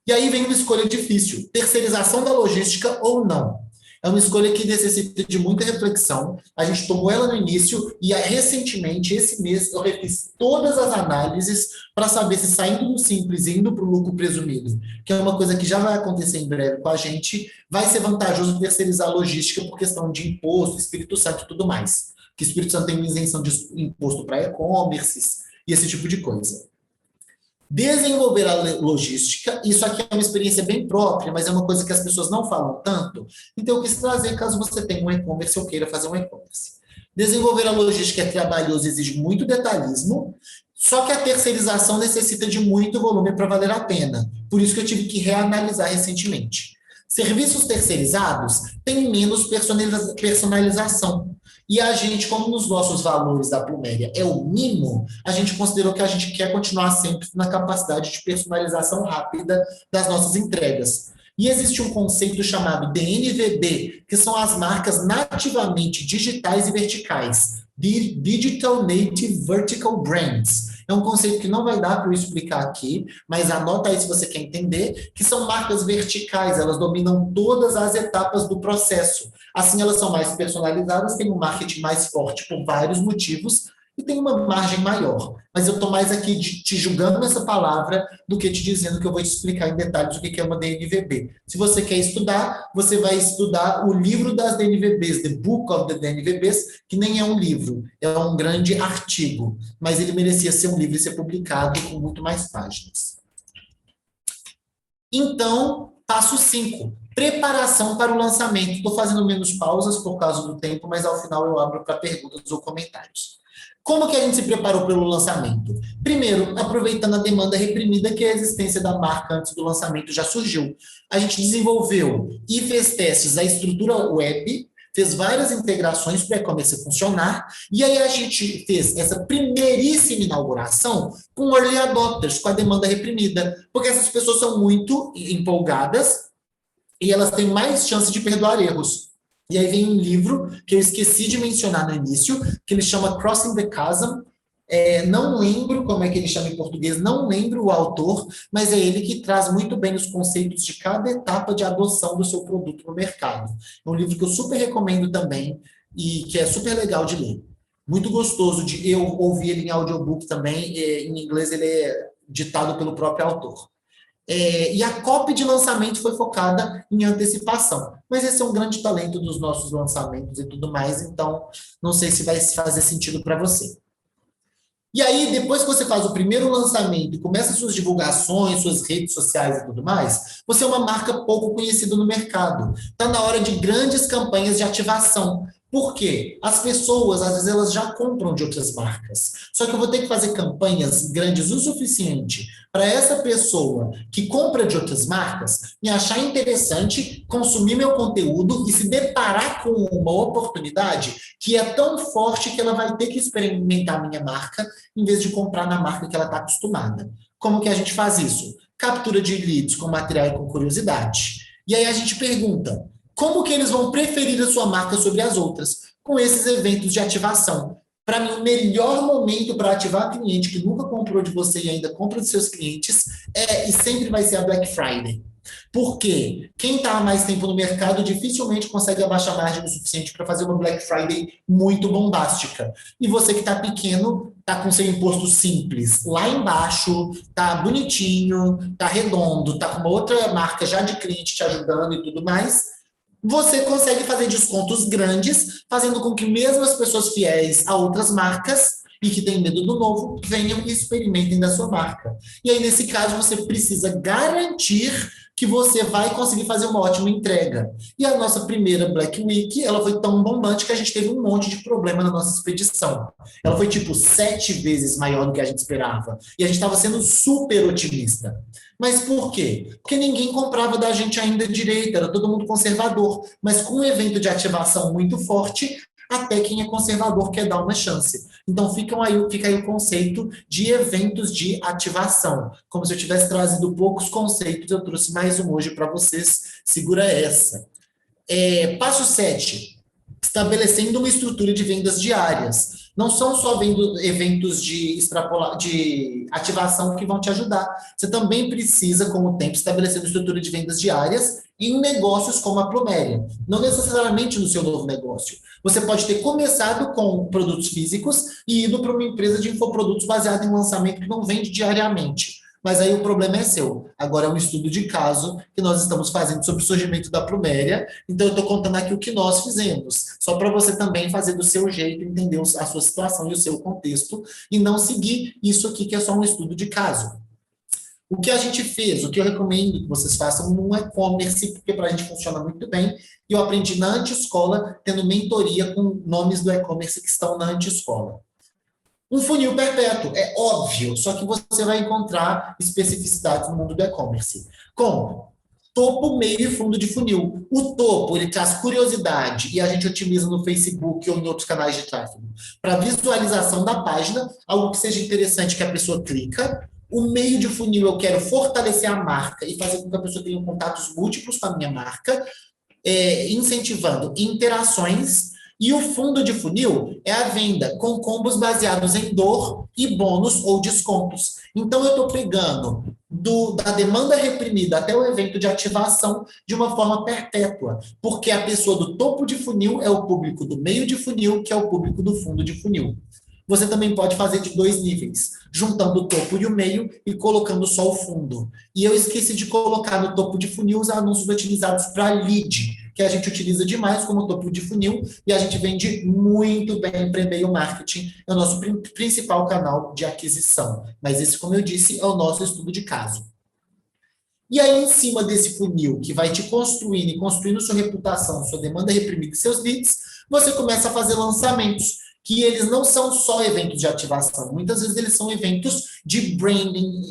E aí vem uma escolha difícil: terceirização da logística ou não. É uma escolha que necessita de muita reflexão. A gente tomou ela no início e recentemente, esse mês, eu refiz todas as análises para saber se saindo do simples e indo para o lucro presumido, que é uma coisa que já vai acontecer em breve com a gente, vai ser vantajoso terceirizar a logística por questão de imposto, Espírito Santo e tudo mais. Que o Espírito Santo tem uma isenção de imposto para e-commerces e esse tipo de coisa. Desenvolver a logística, isso aqui é uma experiência bem própria, mas é uma coisa que as pessoas não falam tanto, então eu quis trazer caso você tenha um e-commerce ou queira fazer um e-commerce. Desenvolver a logística é trabalhoso, exige muito detalhismo, só que a terceirização necessita de muito volume para valer a pena, por isso que eu tive que reanalisar recentemente. Serviços terceirizados têm menos personalização. E a gente, como nos nossos valores da Pluméria é o mínimo, a gente considerou que a gente quer continuar sempre na capacidade de personalização rápida das nossas entregas. E existe um conceito chamado DNVB, que são as marcas nativamente digitais e verticais. Digital Native Vertical Brands. É um conceito que não vai dar para eu explicar aqui, mas anota aí se você quer entender, que são marcas verticais, elas dominam todas as etapas do processo. Assim, elas são mais personalizadas, têm um marketing mais forte por vários motivos e tem uma margem maior. Mas eu estou mais aqui te julgando essa palavra do que te dizendo que eu vou te explicar em detalhes o que é uma DNVB. Se você quer estudar, você vai estudar o livro das DNVBs, The Book of the DNVBs, que nem é um livro, é um grande artigo, mas ele merecia ser um livro e ser publicado com muito mais páginas. Então, passo 5. Preparação para o lançamento. Estou fazendo menos pausas por causa do tempo, mas ao final eu abro para perguntas ou comentários. Como que a gente se preparou pelo lançamento? Primeiro, aproveitando a demanda reprimida que a existência da marca antes do lançamento já surgiu. A gente desenvolveu e fez testes da estrutura web, fez várias integrações para o e-commerce funcionar, e aí a gente fez essa primeiríssima inauguração com early adopters, com a demanda reprimida, porque essas pessoas são muito empolgadas e elas têm mais chance de perdoar erros. E aí vem um livro que eu esqueci de mencionar no início, que ele chama Crossing the Chasm. Não lembro como é que ele chama em português, não lembro o autor, mas é ele que traz muito bem os conceitos de cada etapa de adoção do seu produto no mercado. É um livro que eu super recomendo também e que é super legal de ler. Muito gostoso de eu ouvir ele em audiobook também, em inglês ele é ditado pelo próprio autor. E a copy de lançamento foi focada em antecipação. Mas esse é um grande talento dos nossos lançamentos e tudo mais, então não sei se vai fazer sentido para você. E aí, depois que você faz o primeiro lançamento e começa suas divulgações, suas redes sociais e tudo mais, você é uma marca pouco conhecida no mercado. Está na hora de grandes campanhas de ativação. Por quê? As pessoas, às vezes, elas já compram de outras marcas. Só que eu vou ter que fazer campanhas grandes o suficiente para essa pessoa que compra de outras marcas me achar interessante, consumir meu conteúdo e se deparar com uma oportunidade que é tão forte que ela vai ter que experimentar a minha marca em vez de comprar na marca que ela está acostumada. Como que a gente faz isso? Captura de leads com material e com curiosidade. E aí a gente pergunta, como que eles vão preferir a sua marca sobre as outras? Com esses eventos de ativação. Para mim, o melhor momento para ativar cliente que nunca comprou de você e ainda compra dos seus clientes e sempre vai ser a Black Friday. Por quê? Quem está há mais tempo no mercado dificilmente consegue abaixar margem o suficiente para fazer uma Black Friday muito bombástica. E você que está pequeno, está com seu imposto simples lá embaixo, está bonitinho, está redondo, está com uma outra marca já de cliente te ajudando e tudo mais, você consegue fazer descontos grandes, fazendo com que mesmo as pessoas fiéis a outras marcas e que têm medo do novo, venham e experimentem da sua marca. E aí, nesse caso, você precisa garantir que você vai conseguir fazer uma ótima entrega. E a nossa primeira Black Week, ela foi tão bombante que a gente teve um monte de problema na nossa expedição. Ela foi, tipo, 7 vezes maior do que a gente esperava. E a gente estava sendo super otimista. Mas por quê? Porque ninguém comprava da gente ainda direito, era todo mundo conservador. Mas com um evento de ativação muito forte, até quem é conservador quer dar uma chance. Então fica aí o conceito de eventos de ativação. Como se eu tivesse trazido poucos conceitos, eu trouxe mais um hoje para vocês. Segura essa. Passo 7. Estabelecendo uma estrutura de vendas diárias. Não são só eventos de ativação que vão te ajudar. Você também precisa, com o tempo, estabelecer uma estrutura de vendas diárias em negócios como a Pluméria. Não necessariamente no seu novo negócio. Você pode ter começado com produtos físicos e ido para uma empresa de infoprodutos baseada em lançamento que não vende diariamente. Mas aí o problema é seu. Agora é um estudo de caso que nós estamos fazendo sobre o surgimento da Pluméria. Então, eu estou contando aqui o que nós fizemos. Só para você também fazer do seu jeito, entender a sua situação e o seu contexto, e não seguir isso aqui que é só um estudo de caso. O que a gente fez, o que eu recomendo que vocês façam num e-commerce, porque para a gente funciona muito bem, e eu aprendi na Anti-Escola, tendo mentoria com nomes do e-commerce que estão na Anti-Escola. Um funil perpétuo, é óbvio, só que você vai encontrar especificidades no mundo do e-commerce. Como? Topo, meio e fundo de funil. O topo, ele traz curiosidade e a gente otimiza no Facebook ou em outros canais de tráfego. Para visualização da página, algo que seja interessante que a pessoa clica. O meio de funil, eu quero fortalecer a marca e fazer com que a pessoa tenha contatos múltiplos com a minha marca, incentivando interações. E o fundo de funil é a venda com combos baseados em dor e bônus ou descontos. Então, eu estou pegando da demanda reprimida até o evento de ativação de uma forma perpétua, porque a pessoa do topo de funil é o público do meio de funil, que é o público do fundo de funil. Você também pode fazer de 2 níveis, juntando o topo e o meio e colocando só o fundo. E eu esqueci de colocar no topo de funil os anúncios utilizados para lead, que a gente utiliza demais como topo de funil e a gente vende muito bem para e-mail marketing, é o nosso principal canal de aquisição. Mas esse, como eu disse, é o nosso estudo de caso. E aí, em cima desse funil, que vai te construindo e construindo sua reputação, sua demanda reprimida e seus leads, você começa a fazer lançamentos, que eles não são só eventos de ativação, muitas vezes eles são eventos de branding,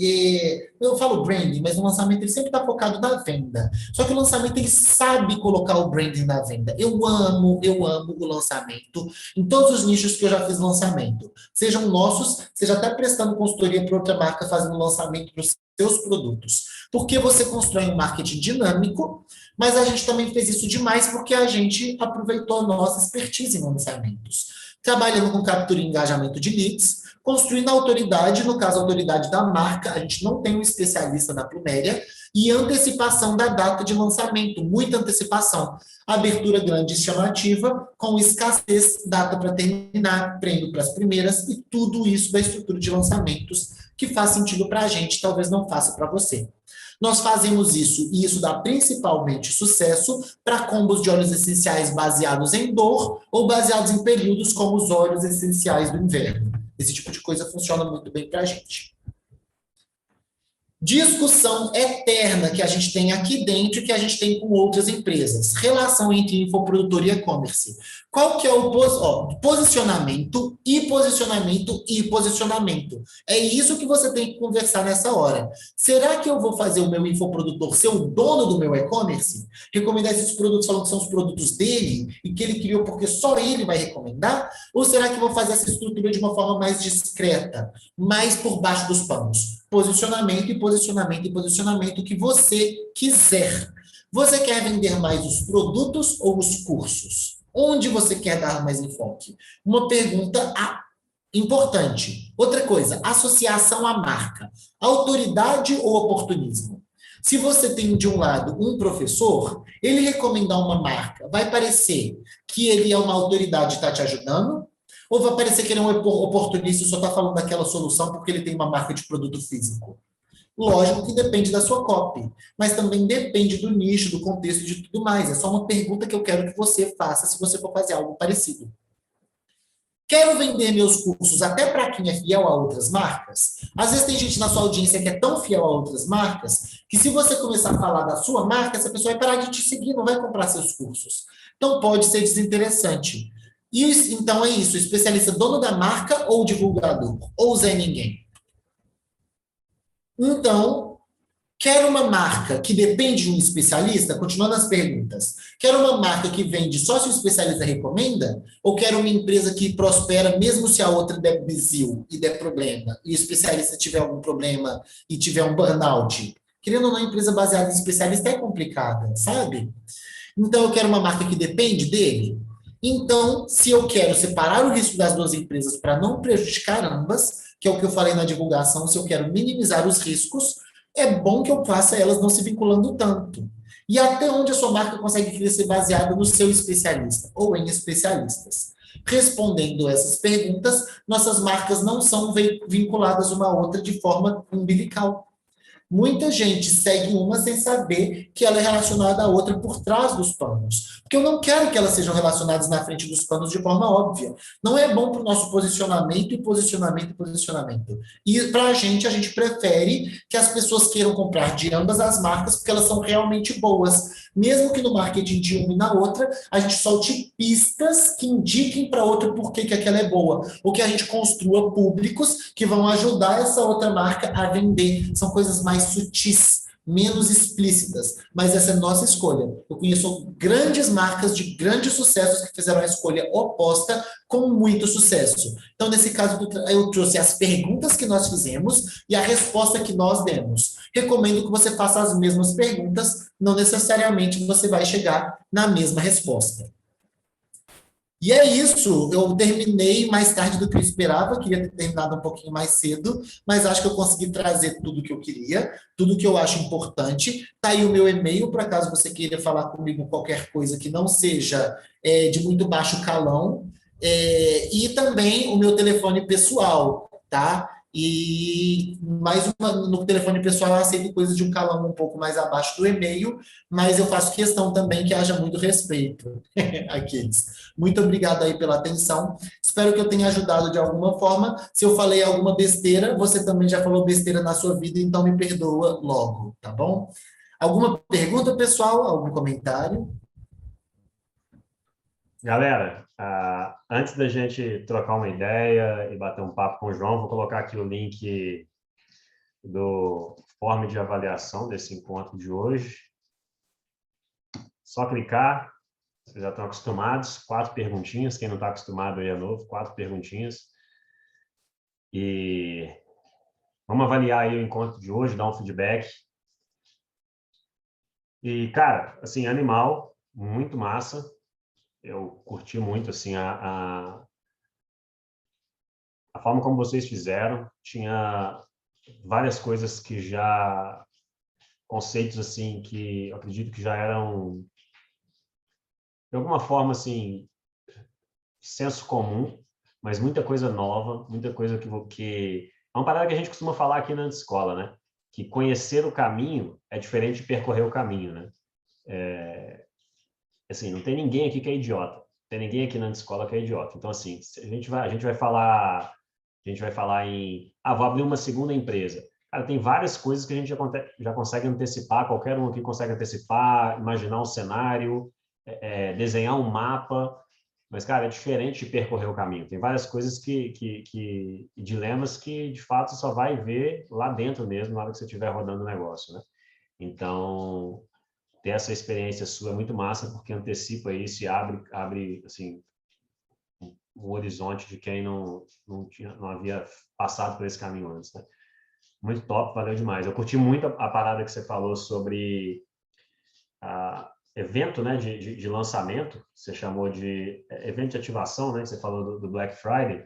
eu falo branding, mas o lançamento ele sempre está focado na venda, só que o lançamento ele sabe colocar o branding na venda. Eu amo o lançamento, em todos os nichos que eu já fiz lançamento, sejam nossos, seja até prestando consultoria para outra marca, fazendo lançamento para os seus produtos, porque você constrói um marketing dinâmico, mas a gente também fez isso demais porque a gente aproveitou a nossa expertise em lançamentos. Trabalhando com captura e engajamento de leads, construindo a autoridade, no caso a autoridade da marca, a gente não tem um especialista na Pluméria, e antecipação da data de lançamento, muita antecipação. Abertura grande e chamativa, com escassez, data para terminar, prêmio para as primeiras, e tudo isso da estrutura de lançamentos, que faz sentido para a gente, talvez não faça para você. Nós fazemos isso, e isso dá principalmente sucesso para combos de óleos essenciais baseados em dor ou baseados em períodos como os óleos essenciais do inverno. Esse tipo de coisa funciona muito bem para a gente. Discussão eterna que a gente tem aqui dentro e que a gente tem com outras empresas. Relação entre infoprodutor e e-commerce. Qual que é o posicionamento e posicionamento e posicionamento? É isso que você tem que conversar nessa hora. Será que eu vou fazer o meu infoprodutor ser o dono do meu e-commerce? Recomendar esses produtos falando que são os produtos dele e que ele criou porque só ele vai recomendar? Ou será que eu vou fazer essa estrutura de uma forma mais discreta, mais por baixo dos panos? Posicionamento e posicionamento e posicionamento que você quiser. Você quer vender mais os produtos ou os cursos? Onde você quer dar mais enfoque? Uma pergunta importante. Outra coisa, associação à marca. Autoridade ou oportunismo? Se você tem de um lado um professor, ele recomendar uma marca, vai parecer que ele é uma autoridade e está te ajudando? Ou vai parecer que ele é um oportunista e só está falando daquela solução porque ele tem uma marca de produto físico? Lógico que depende da sua copy, mas também depende do nicho, do contexto e de tudo mais. É só uma pergunta que eu quero que você faça se você for fazer algo parecido. Quero vender meus cursos até para quem é fiel a outras marcas? Às vezes tem gente na sua audiência que é tão fiel a outras marcas que se você começar a falar da sua marca, essa pessoa vai parar de te seguir, não vai comprar seus cursos. Então pode ser desinteressante. E então é isso, especialista dono da marca ou divulgador? Ou Zé Ninguém? Então, quero uma marca que depende de um especialista? Continuando as perguntas. Quero uma marca que vende só se o especialista recomenda? Ou quero uma empresa que prospera mesmo se a outra der bizil e der problema? E o especialista tiver algum problema e tiver um burnout? Querendo ou não, empresa baseada em especialista é complicada, sabe? Então, eu quero uma marca que depende dele? Então, se eu quero separar o risco das duas empresas para não prejudicar ambas, que é o que eu falei na divulgação, se eu quero minimizar os riscos, é bom que eu faça elas não se vinculando tanto. E até onde a sua marca consegue crescer baseada no seu especialista ou em especialistas. Respondendo essas perguntas, nossas marcas não são vinculadas uma à outra de forma umbilical. Muita gente segue uma sem saber que ela é relacionada à outra por trás dos panos. Porque eu não quero que elas sejam relacionadas na frente dos panos de forma óbvia. Não é bom para o nosso posicionamento e posicionamento e posicionamento. E para a gente prefere que as pessoas queiram comprar de ambas as marcas porque elas são realmente boas. Mesmo que no marketing de uma e na outra, a gente solte pistas que indiquem para a outra por que aquela é boa. Ou que a gente construa públicos que vão ajudar essa outra marca a vender. São coisas mais sutis, menos explícitas, mas essa é a nossa escolha. Eu conheço grandes marcas de grandes sucessos que fizeram a escolha oposta com muito sucesso. Então, nesse caso, eu trouxe as perguntas que nós fizemos e a resposta que nós demos. Recomendo que você faça as mesmas perguntas, não necessariamente você vai chegar na mesma resposta. E é isso, eu terminei mais tarde do que eu esperava, queria ter terminado um pouquinho mais cedo, mas acho que eu consegui trazer tudo o que eu queria, tudo que eu acho importante. Está aí o meu e-mail, para caso você queira falar comigo qualquer coisa que não seja de muito baixo calão, e também o meu telefone pessoal, tá? E no telefone pessoal eu aceito coisas de um calão um pouco mais abaixo do e-mail, mas eu faço questão também que haja muito respeito. Aqueles. Muito obrigado aí pela atenção. Espero que eu tenha ajudado de alguma forma. Se eu falei alguma besteira, você também já falou besteira na sua vida, então me perdoa logo, tá bom? Alguma pergunta, pessoal? Algum comentário? Galera, antes da gente trocar uma ideia e bater um papo com o João, vou colocar aqui o link do form de avaliação desse encontro de hoje. Só clicar, vocês já estão acostumados, 4 perguntinhas, quem não está acostumado aí é novo, 4 perguntinhas. E vamos avaliar aí o encontro de hoje, dar um feedback. E, cara, assim, animal, muito massa. Eu curti muito, assim, a forma como vocês fizeram. Tinha várias coisas que já... conceitos, assim, que eu acredito que já eram, de alguma forma, assim, senso comum, mas muita coisa nova, muita coisa que... É uma parada que a gente costuma falar aqui na escola, né? Que conhecer o caminho é diferente de percorrer o caminho, né? Assim, não tem ninguém aqui que é idiota. Não tem ninguém aqui na escola que é idiota. Então, assim, a gente vai falar em... vou abrir uma segunda empresa. Cara, tem várias coisas que a gente já consegue antecipar, qualquer um aqui consegue antecipar, imaginar um cenário, desenhar um mapa, mas, cara, é diferente de percorrer o caminho. Tem várias coisas dilemas que, de fato, só vai ver lá dentro mesmo, na hora que você estiver rodando o negócio, né? Então, ter essa experiência sua é muito massa, porque antecipa isso e abre assim, um horizonte de quem não havia passado por esse caminho antes, né? Muito top, valeu demais. Eu curti muito a parada que você falou sobre evento, né, de lançamento, você chamou de evento de ativação, né? Você falou do Black Friday.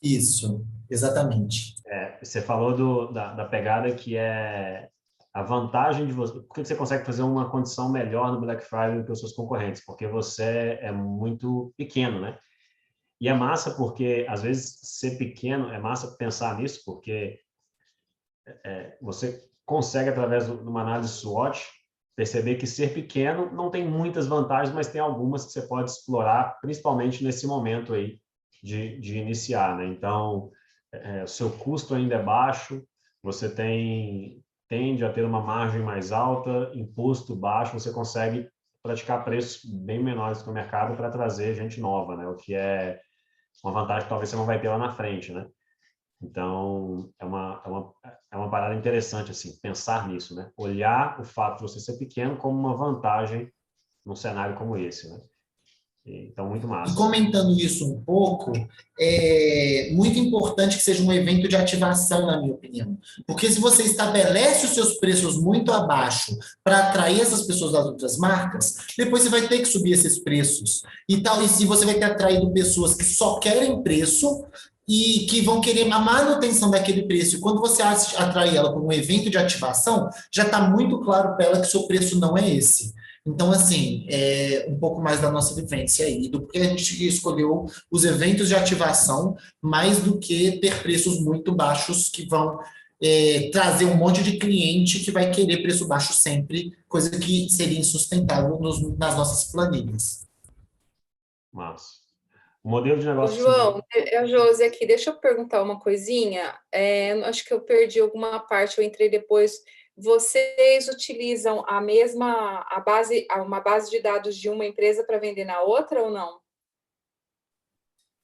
Isso, exatamente. Você falou da pegada que é a vantagem de você. Por que você consegue fazer uma condição melhor no Black Friday do que os seus concorrentes? Porque você é muito pequeno, né? E é massa porque, às vezes, ser pequeno, é massa pensar nisso, porque você consegue, através de uma análise SWOT, perceber que ser pequeno não tem muitas vantagens, mas tem algumas que você pode explorar, principalmente nesse momento aí de iniciar, né? Então, o seu custo ainda é baixo, você tende a ter uma margem mais alta, imposto baixo, você consegue praticar preços bem menores que o mercado para trazer gente nova, né? O que é uma vantagem que talvez você não vai ter lá na frente, né? Então, é uma parada interessante, assim, pensar nisso, né? Olhar o fato de você ser pequeno como uma vantagem num cenário como esse, né? Então, muito E massa. comentando isso um pouco, é muito importante que seja um evento de ativação, na minha opinião. Porque se você estabelece os seus preços muito abaixo para atrair essas pessoas das outras marcas, depois você vai ter que subir esses preços. E tal, e se você vai ter atraído pessoas que só querem preço e que vão querer a manutenção daquele preço. E quando você atrai ela para um evento de ativação, já está muito claro para ela que o seu preço não é esse. Então, assim, um pouco mais da nossa vivência aí, do que a gente escolheu os eventos de ativação, mais do que ter preços muito baixos que vão trazer um monte de cliente que vai querer preço baixo sempre, coisa que seria insustentável nas nossas planilhas. Massa. O modelo de Ô, negócio... João, é a Josi aqui. Deixa eu perguntar uma coisinha. Acho que eu perdi alguma parte, eu entrei depois. Vocês utilizam uma base de dados de uma empresa para vender na outra ou não?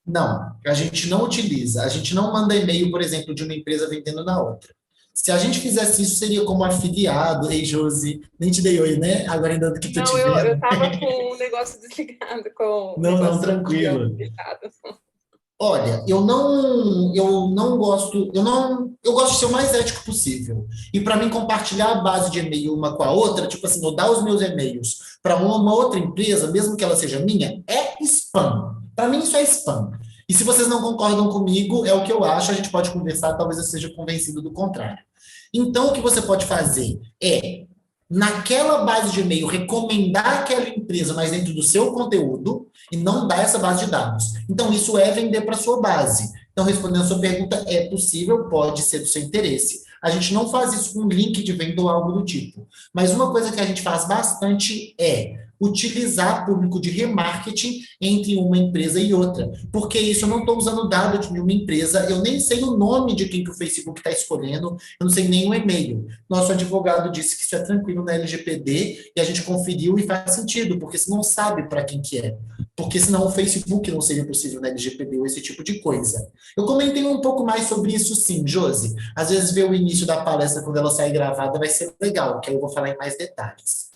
Não, a gente não utiliza. A gente não manda e-mail, por exemplo, de uma empresa vendendo na outra. Se a gente fizesse isso, seria como afiliado. Ei, Josi, nem te dei oi, né? Agora ainda que tô Não, te eu vendo. estava com o negócio desligado, com o Não, negócio tranquilo. fechado. Olha, eu não gosto, eu gosto de ser o mais ético possível. E para mim compartilhar a base de e-mail uma com a outra, tipo assim, eu dar os meus e-mails para uma outra empresa, mesmo que ela seja minha, é spam. Para mim isso é spam. E se vocês não concordam comigo, é o que eu acho, a gente pode conversar, talvez eu seja convencido do contrário. Então, o que você pode fazer é, naquela base de e-mail, recomendar aquela empresa, mas dentro do seu conteúdo, e não dar essa base de dados. Então, isso é vender para a sua base. Então, respondendo a sua pergunta, é possível, pode ser do seu interesse. A gente não faz isso com link de venda ou algo do tipo. Mas uma coisa que a gente faz bastante é utilizar público de remarketing entre uma empresa e outra. Porque isso eu não estou usando dado de uma empresa, eu nem sei o nome de quem que o Facebook está escolhendo, eu não sei nem o e-mail. Nosso advogado disse que isso é tranquilo na LGPD e a gente conferiu e faz sentido, porque você não sabe para quem que é. Porque senão o Facebook não seria possível na LGPD ou esse tipo de coisa. Eu comentei um pouco mais sobre isso sim, Josi. Às vezes ver o início da palestra quando ela sair gravada vai ser legal, que aí eu vou falar em mais detalhes.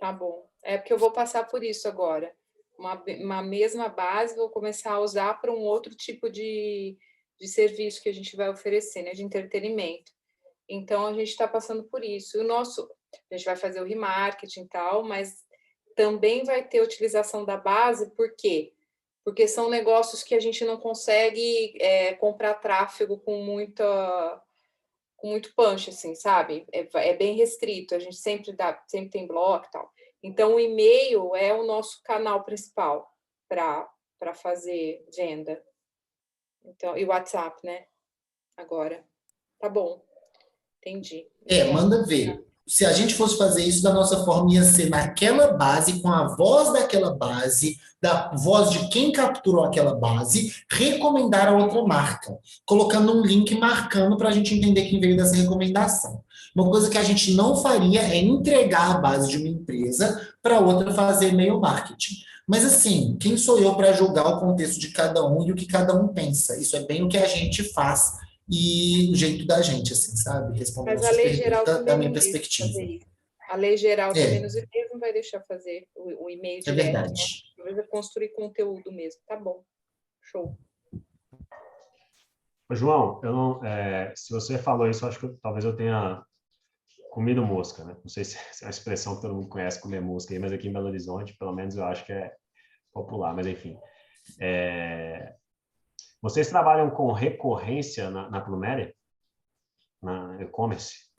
Tá bom. É porque eu vou passar por isso agora. Uma mesma base, vou começar a usar para um outro tipo de serviço que a gente vai oferecer, né, de entretenimento. Então, a gente está passando por isso. A gente vai fazer o remarketing e tal, mas também vai ter utilização da base, por quê? Porque são negócios que a gente não consegue comprar tráfego com muito punch, assim, sabe? É bem restrito, a gente sempre tem bloco e tal. Então, o e-mail é o nosso canal principal para fazer venda. Então, e o WhatsApp, né? Agora. Tá bom. Entendi. Manda ver. Se a gente fosse fazer isso da nossa forma, ia ser naquela base, com a voz daquela base, da voz de quem capturou aquela base, recomendar a outra marca, colocando um link marcando para a gente entender quem veio dessa recomendação. Uma coisa que a gente não faria é entregar a base de uma empresa para outra fazer e-mail marketing. Mas assim, quem sou eu para julgar o contexto de cada um e o que cada um pensa? Isso é bem o que a gente faz e o jeito da gente, assim, sabe? Respondendo Mas a a sua lei geral pergunta da também minha não deixa perspectiva. fazer isso. A lei geral também É, nos e-mails não vai deixar fazer o e-mail é direto, né? verdade. Talvez é construir conteúdo mesmo. Tá bom. Show. João, eu não, se você falou isso, eu acho que talvez eu tenha comido mosca, né? Não sei se é uma expressão que todo mundo conhece, comer mosca aí, mas aqui em Belo Horizonte, pelo menos eu acho que é popular, mas enfim. Vocês trabalham com recorrência na Pluméria? Na e-commerce?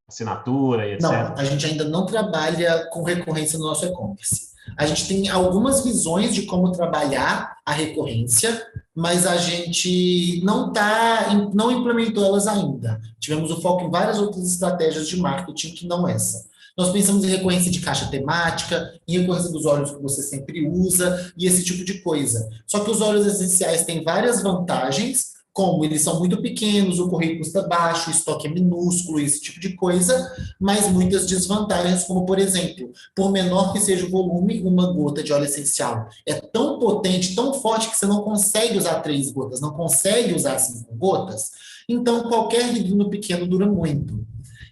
Assinatura e etc? Não, a gente ainda não trabalha com recorrência no nosso e-commerce. A gente tem algumas visões de como trabalhar a recorrência, mas a gente não implementou elas ainda. Tivemos o foco em várias outras estratégias de marketing que não essa. Nós pensamos em recorrência de caixa temática, em recorrência dos óleos que você sempre usa e esse tipo de coisa. Só que os óleos essenciais têm várias vantagens, como eles são muito pequenos, o correio custa baixo, o estoque é minúsculo, esse tipo de coisa, mas muitas desvantagens, como, por exemplo, por menor que seja o volume, uma gota de óleo essencial é tão potente, tão forte, que você não consegue usar 3 gotas, não consegue usar 5 gotas, então qualquer vidrinho pequeno dura muito.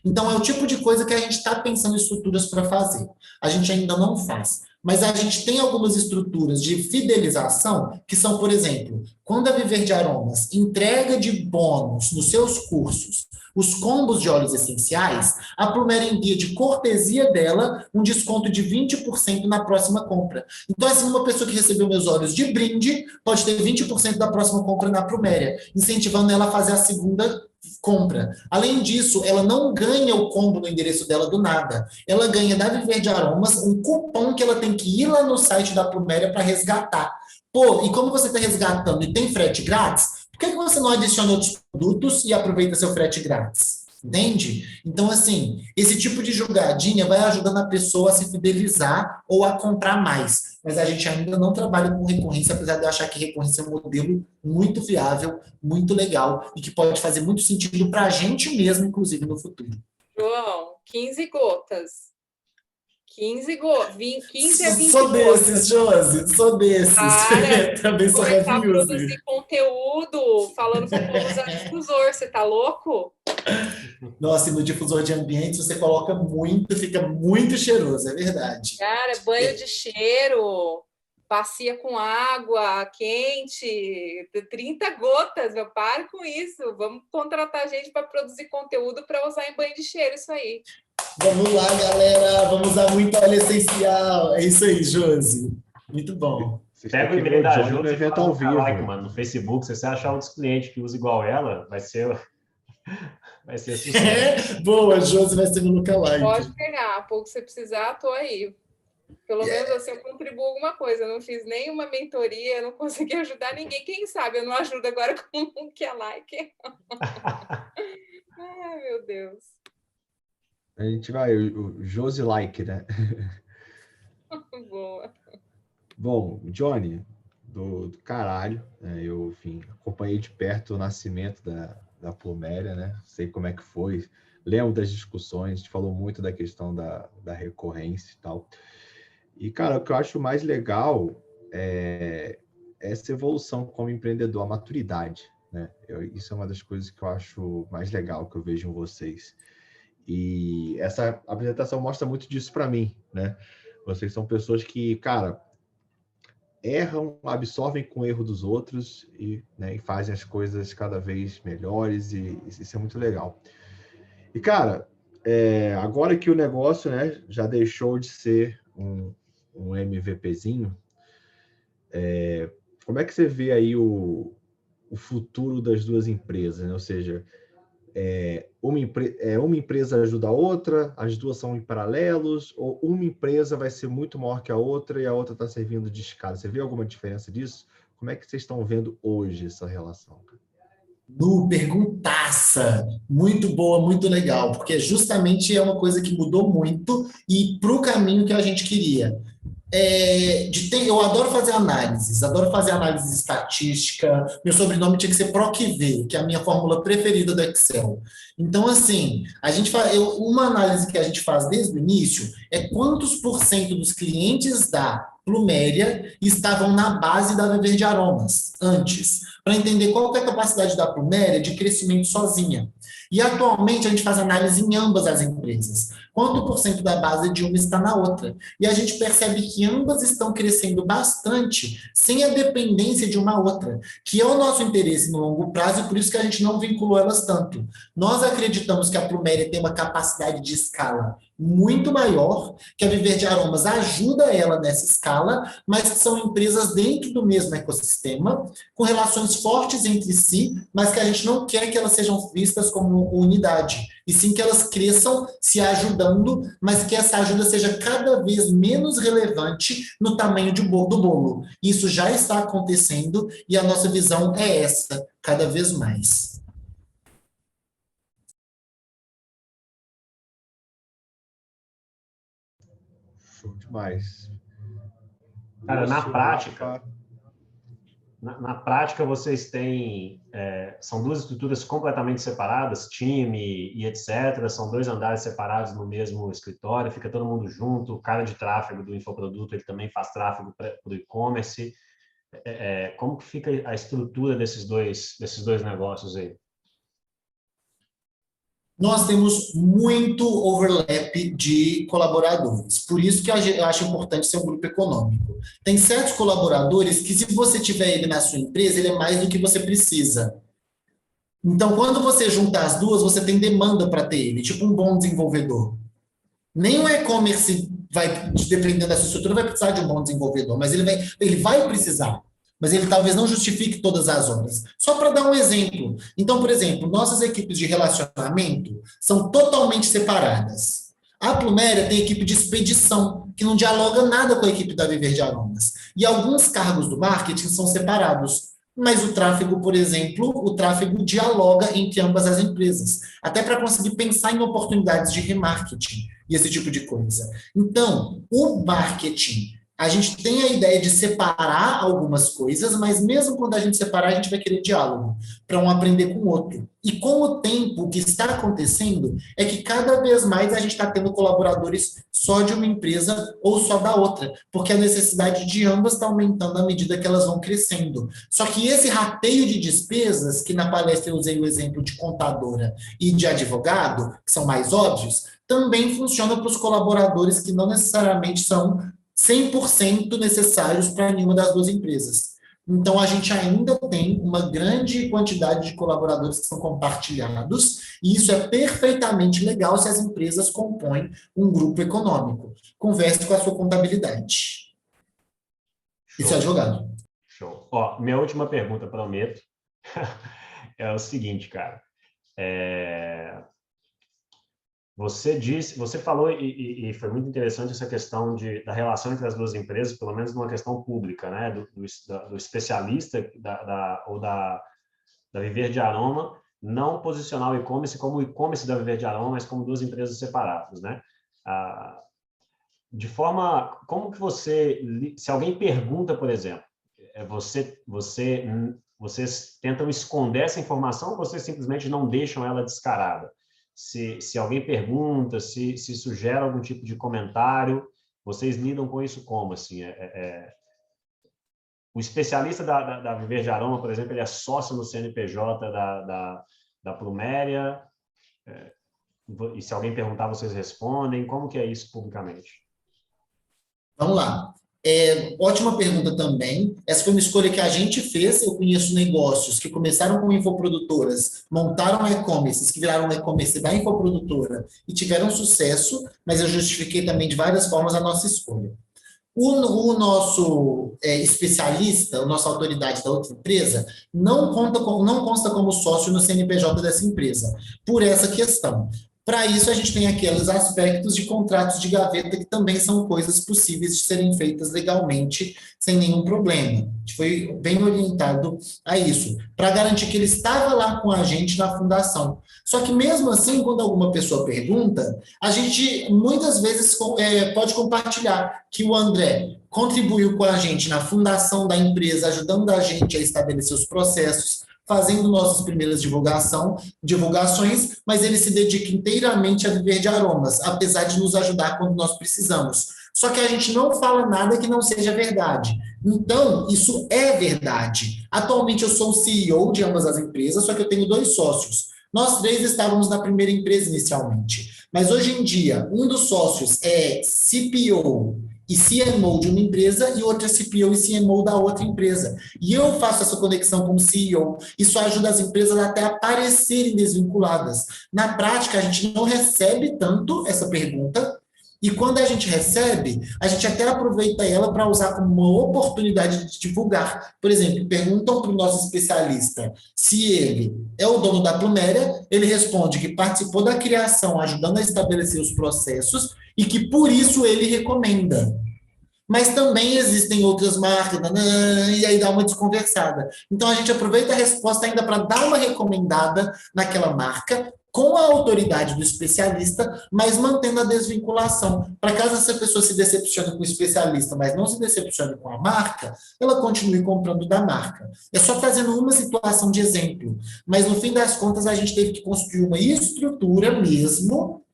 Então, é o tipo de coisa que a gente está pensando em estruturas para fazer. A gente ainda não faz. Mas a gente tem algumas estruturas de fidelização que são, por exemplo, quando a Viver de Aromas entrega de bônus nos seus cursos os combos de óleos essenciais, a Pluméria envia de cortesia dela um desconto de 20% na próxima compra. Então, assim, uma pessoa que recebeu meus óleos de brinde pode ter 20% da próxima compra na Pluméria, incentivando ela a fazer a segunda compra. Além disso, ela não ganha o combo no endereço dela do nada. Ela ganha da Viver de Aromas um cupom que ela tem que ir lá no site da Pluméria para resgatar. Pô, e como você está resgatando e tem frete grátis, por que você não adiciona outros produtos e aproveita seu frete grátis? Entende? Então, assim, esse tipo de jogadinha vai ajudando a pessoa a se fidelizar ou a comprar mais. Mas a gente ainda não trabalha com recorrência, apesar de eu achar que recorrência é um modelo muito viável, muito legal e que pode fazer muito sentido para a gente mesmo, inclusive, no futuro. João, 15 gotas. 15 gotas. 15 a 20 sou gotas. Desses, Josi, sou desses. Para, também sou começar a reviews. produzir conteúdo falando que eu vou usar difusor. Você tá louco? Nossa, e no difusor de ambiente você coloca muito, fica muito cheiroso, é verdade. Cara, banho de cheiro, bacia com água quente, 30 gotas, meu, pare com isso. Vamos contratar gente para produzir conteúdo para usar em banho de cheiro, isso aí. Vamos lá, galera, vamos usar muito óleo essencial. É isso aí, Josi. Muito bom. Pega o e-mail da Johnny Ju no e evento faz ao um vivo. like, mano, no Facebook. Se você achar outros clientes que usam igual ela, vai ser sucesso. Boa, Josi vai ser no lookalike. Pode pegar, pouco você precisar, tô aí. Pelo menos assim eu contribuo alguma coisa. Eu não fiz nenhuma mentoria, não consegui ajudar ninguém. Quem sabe eu não ajudo agora com um que é like. Ai, meu Deus. A gente vai, o Josi like, né? Boa. Bom, Johnny, do caralho, né? Eu, enfim, acompanhei de perto o nascimento da Pluméria, né? Sei como é que foi, lembro das discussões, a gente falou muito da questão da recorrência e tal. E, cara, o que eu acho mais legal é essa evolução como empreendedor, a maturidade, né? Isso é uma das coisas que eu acho mais legal que eu vejo em vocês. E essa apresentação mostra muito disso para mim, né? Vocês são pessoas que, cara, erram, absorvem com o erro dos outros e, né, e fazem as coisas cada vez melhores e isso é muito legal. E, cara, agora que o negócio, né, já deixou de ser um MVPzinho, como é que você vê aí o futuro das duas empresas, né? Ou seja, uma empresa ajuda a outra, as duas são em paralelos, ou uma empresa vai ser muito maior que a outra e a outra está servindo de escada? Você vê alguma diferença disso? Como é que vocês estão vendo hoje essa relação? Perguntaça, muito boa, muito legal, porque justamente é uma coisa que mudou muito e para o caminho que a gente queria. Eu adoro fazer análise estatística. Meu sobrenome tinha que ser PROCV, que é a minha fórmula preferida do Excel. Então, assim, uma análise que a gente faz desde o início é quantos % dos clientes da Pluméria estavam na base da Viver de Aromas antes, para entender qual que é a capacidade da Pluméria de crescimento sozinha. E atualmente a gente faz análise em ambas as empresas. Quanto % da base de uma está na outra? E a gente percebe que ambas estão crescendo bastante sem a dependência de uma outra, que é o nosso interesse no longo prazo e por isso que a gente não vinculou elas tanto. Nós acreditamos que a Pluméria tem uma capacidade de escala muito maior, que a Viver de Aromas ajuda ela nessa escala, mas que são empresas dentro do mesmo ecossistema, com relações fortes entre si, mas que a gente não quer que elas sejam vistas como unidade, e sim que elas cresçam se ajudando, mas que essa ajuda seja cada vez menos relevante no tamanho do bolo. Isso já está acontecendo e a nossa visão é essa, cada vez mais. Show demais. Cara, na Lúcio, prática, Rafa. na prática vocês têm, são duas estruturas completamente separadas, time e etc. São 2 andares separados no mesmo escritório, fica todo mundo junto, o cara de tráfego do infoproduto, ele também faz tráfego para o e-commerce. Como que fica a estrutura desses dois negócios aí? Nós temos muito overlap de colaboradores, por isso que eu acho importante ser um grupo econômico. Tem certos colaboradores que, se você tiver ele na sua empresa, ele é mais do que você precisa. Então, quando você junta as duas, você tem demanda para ter ele, tipo um bom desenvolvedor. Nem o e-commerce, dependendo da sua estrutura, vai precisar de um bom desenvolvedor, mas ele vai precisar. Mas ele talvez não justifique todas as horas. Só para dar um exemplo. Então, por exemplo, nossas equipes de relacionamento são totalmente separadas. A Pluméria tem equipe de expedição, que não dialoga nada com a equipe da Viver de Aromas. E alguns cargos do marketing são separados. Mas o tráfego, por exemplo, o tráfego dialoga entre ambas as empresas, até para conseguir pensar em oportunidades de remarketing e esse tipo de coisa. Então, o marketing, a gente tem a ideia de separar algumas coisas, mas mesmo quando a gente separar, a gente vai querer diálogo, para um aprender com o outro. E com o tempo, o que está acontecendo é que cada vez mais a gente está tendo colaboradores só de uma empresa ou só da outra, porque a necessidade de ambas está aumentando à medida que elas vão crescendo. Só que esse rateio de despesas, que na palestra eu usei o exemplo de contadora e de advogado, que são mais óbvios, também funciona para os colaboradores que não necessariamente são 100% necessários para nenhuma das duas empresas. Então, a gente ainda tem uma grande quantidade de colaboradores que são compartilhados, e isso é perfeitamente legal se as empresas compõem um grupo econômico. Converse com a sua contabilidade. Show. Isso é advogado. Show. Ó, minha última pergunta, prometo, é o seguinte, cara. Você falou, e foi muito interessante essa questão da relação entre as duas empresas, pelo menos numa questão pública, né? Do especialista da Viver de Aroma, não posicionar o e-commerce como o e-commerce da Viver de Aroma, mas como 2 empresas separadas, né? De forma, como que se alguém pergunta, por exemplo, vocês tentam esconder essa informação ou vocês simplesmente não deixam ela descarada? Se alguém pergunta, se sugere algum tipo de comentário, vocês lidam com isso como? Assim, o especialista da Viver de Aroma, por exemplo, ele é sócio no CNPJ da Pluméria, e se alguém perguntar, vocês respondem? Como que é isso publicamente? Vamos lá. Ótima pergunta também. Essa foi uma escolha que a gente fez. Eu conheço negócios que começaram com infoprodutoras, montaram e-commerces, que viraram e-commerce da infoprodutora e tiveram sucesso, mas eu justifiquei também de várias formas a nossa escolha. O nosso especialista, a nossa autoridade da outra empresa, não consta como sócio no CNPJ dessa empresa, por essa questão. Para isso, a gente tem aqueles aspectos de contratos de gaveta que também são coisas possíveis de serem feitas legalmente, sem nenhum problema. A gente foi bem orientado a isso, para garantir que ele estava lá com a gente na fundação. Só que mesmo assim, quando alguma pessoa pergunta, a gente muitas vezes pode compartilhar que o André contribuiu com a gente na fundação da empresa, ajudando a gente a estabelecer os processos, fazendo nossas primeiras divulgações, mas ele se dedica inteiramente a Viver de Aromas, apesar de nos ajudar quando nós precisamos. Só que a gente não fala nada que não seja verdade. Então, isso é verdade. Atualmente, eu sou o CEO de ambas as empresas, só que eu tenho 2 sócios. Nós 3 estávamos na primeira empresa inicialmente. Mas hoje em dia, um dos sócios é CPO e CMO de uma empresa e outra CPO e CMO da outra empresa. E eu faço essa conexão como CEO. Isso ajuda as empresas até a parecerem desvinculadas. Na prática, a gente não recebe tanto essa pergunta, e quando a gente recebe, a gente até aproveita ela para usar como uma oportunidade de divulgar. Por exemplo, perguntam para o nosso especialista se ele é o dono da Pluméria, ele responde que participou da criação, ajudando a estabelecer os processos, e que por isso ele recomenda. Mas também existem outras marcas, e aí dá uma desconversada. Então a gente aproveita a resposta ainda para dar uma recomendada naquela marca, com a autoridade do especialista, mas mantendo a desvinculação. Para caso essa pessoa se decepcione com o especialista, mas não se decepcione com a marca, ela continue comprando da marca. É só trazendo uma situação de exemplo. Mas no fim das contas, a gente teve que construir uma estrutura mesmo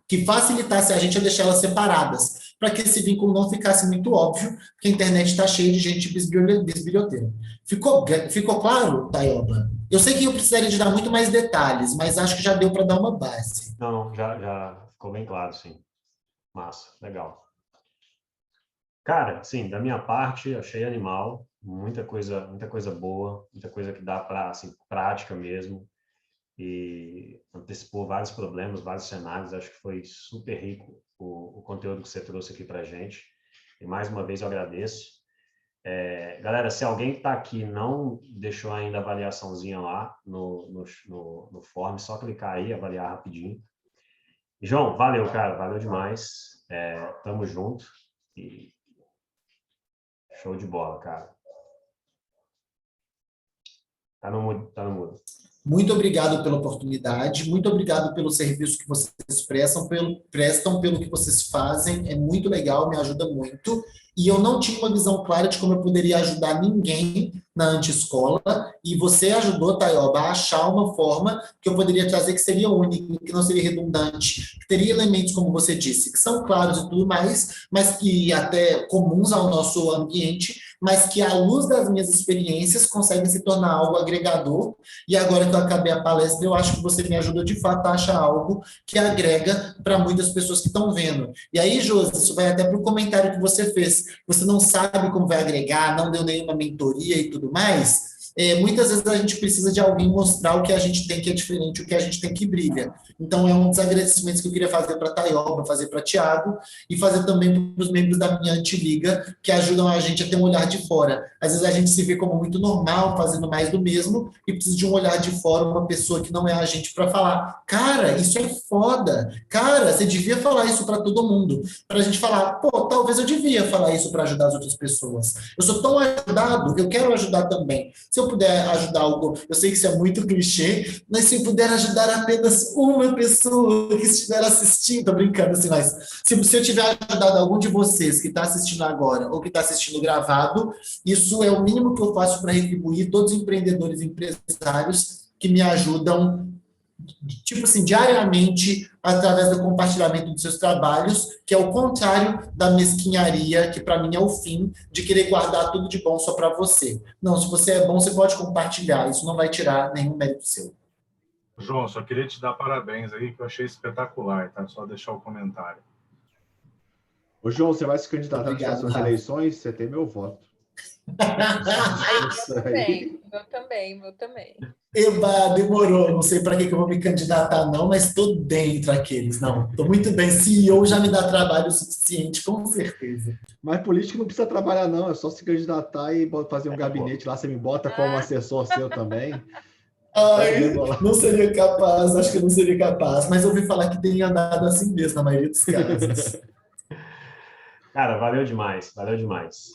que facilitasse a gente a deixar elas separadas, para que esse vínculo não ficasse muito óbvio, porque a internet está cheia de gente bisbilhoteira. Ficou claro, Tayoba? Eu sei que eu precisaria de dar muito mais detalhes, mas acho que já deu para dar uma base. Não, já ficou bem claro, sim. Massa, legal. Cara, sim, da minha parte, achei animal, muita coisa boa, muita coisa que dá para, assim, prática mesmo, e antecipou vários problemas, vários cenários. Acho que foi super rico o conteúdo que você trouxe aqui para a gente. E mais uma vez eu agradeço. Galera, se alguém está aqui e não deixou ainda a avaliaçãozinha lá no form, só clicar aí, avaliar rapidinho. E, João, valeu, cara, valeu demais. Tamo junto e show de bola, cara. Tá no mudo, tá no mudo. Muito obrigado pela oportunidade, muito obrigado pelo serviço que vocês prestam pelo que vocês fazem, é muito legal, me ajuda muito. E eu não tinha uma visão clara de como eu poderia ajudar ninguém na anti-escola, e você ajudou, Tayoba, a achar uma forma que eu poderia trazer que seria única, que não seria redundante, que teria elementos, como você disse, que são claros e tudo mais, mas que até comuns ao nosso ambiente, mas que, à luz das minhas experiências, conseguem se tornar algo agregador. E agora que eu acabei a palestra, eu acho que você me ajudou, de fato, a achar algo que agrega para muitas pessoas que estão vendo. E aí, Josi, isso vai até para o comentário que você fez. Você não sabe como vai agregar, não deu nenhuma mentoria e tudo mais. Muitas vezes a gente precisa de alguém mostrar o que a gente tem que é diferente, o que a gente tem que brilha. Então, é um dos agradecimentos que eu queria fazer para a Tayoba, fazer para Thiago, e fazer também para os membros da minha anti-liga, que ajudam a gente a ter um olhar de fora. Às vezes a gente se vê como muito normal, fazendo mais do mesmo, e precisa de um olhar de fora, uma pessoa que não é a gente, para falar, cara, isso é foda, cara, você devia falar isso para todo mundo. Para a gente falar, pô, talvez eu devia falar isso para ajudar as outras pessoas. Eu sou tão ajudado, eu quero ajudar também. Se eu puder ajudar algo, eu sei que isso é muito clichê, mas se eu puder ajudar apenas uma pessoa que estiver assistindo, tô brincando assim, mas se eu tiver ajudado algum de vocês que está assistindo agora ou que está assistindo gravado, isso é o mínimo que eu faço para retribuir todos os empreendedores e empresários que me ajudam, tipo assim, diariamente, através do compartilhamento dos seus trabalhos, que é o contrário da mesquinharia, que para mim é o fim de querer guardar tudo de bom só para você. Não, se você é bom, você pode compartilhar, isso não vai tirar nenhum mérito seu. João, só queria te dar parabéns aí, que eu achei espetacular, tá? Só deixar o comentário. Ô, João, você vai se candidatar nas Obrigado, próximas Rafa. eleições? Você tem meu voto. Isso aí. Meu também. Eba, demorou. Não sei para que eu vou me candidatar, não, mas estou dentro aqueles. Não, estou muito bem. CEO já me dá trabalho o suficiente, com certeza. Mas político não precisa trabalhar, não. É só se candidatar e fazer um gabinete lá. Você me bota como assessor seu também. Ai, não seria capaz, acho que eu não seria capaz. Mas eu ouvi falar que tem andado assim mesmo, na maioria dos casos. Cara, valeu demais, valeu demais.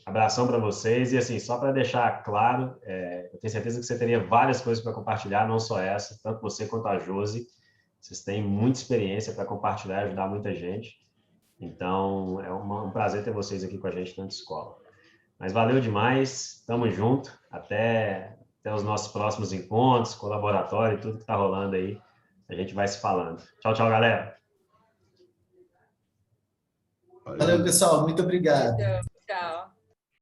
Abração para vocês. E assim, só para deixar claro, eu tenho certeza que você teria várias coisas para compartilhar, não só essa, tanto você quanto a Josi. Vocês têm muita experiência para compartilhar e ajudar muita gente. Então, é um prazer ter vocês aqui com a gente na escola. Mas valeu demais, tamo junto. Até os nossos próximos encontros, colaboratório, tudo que está rolando aí. A gente vai se falando. Tchau, tchau, galera. Valeu, pessoal. Muito obrigado. Tchau.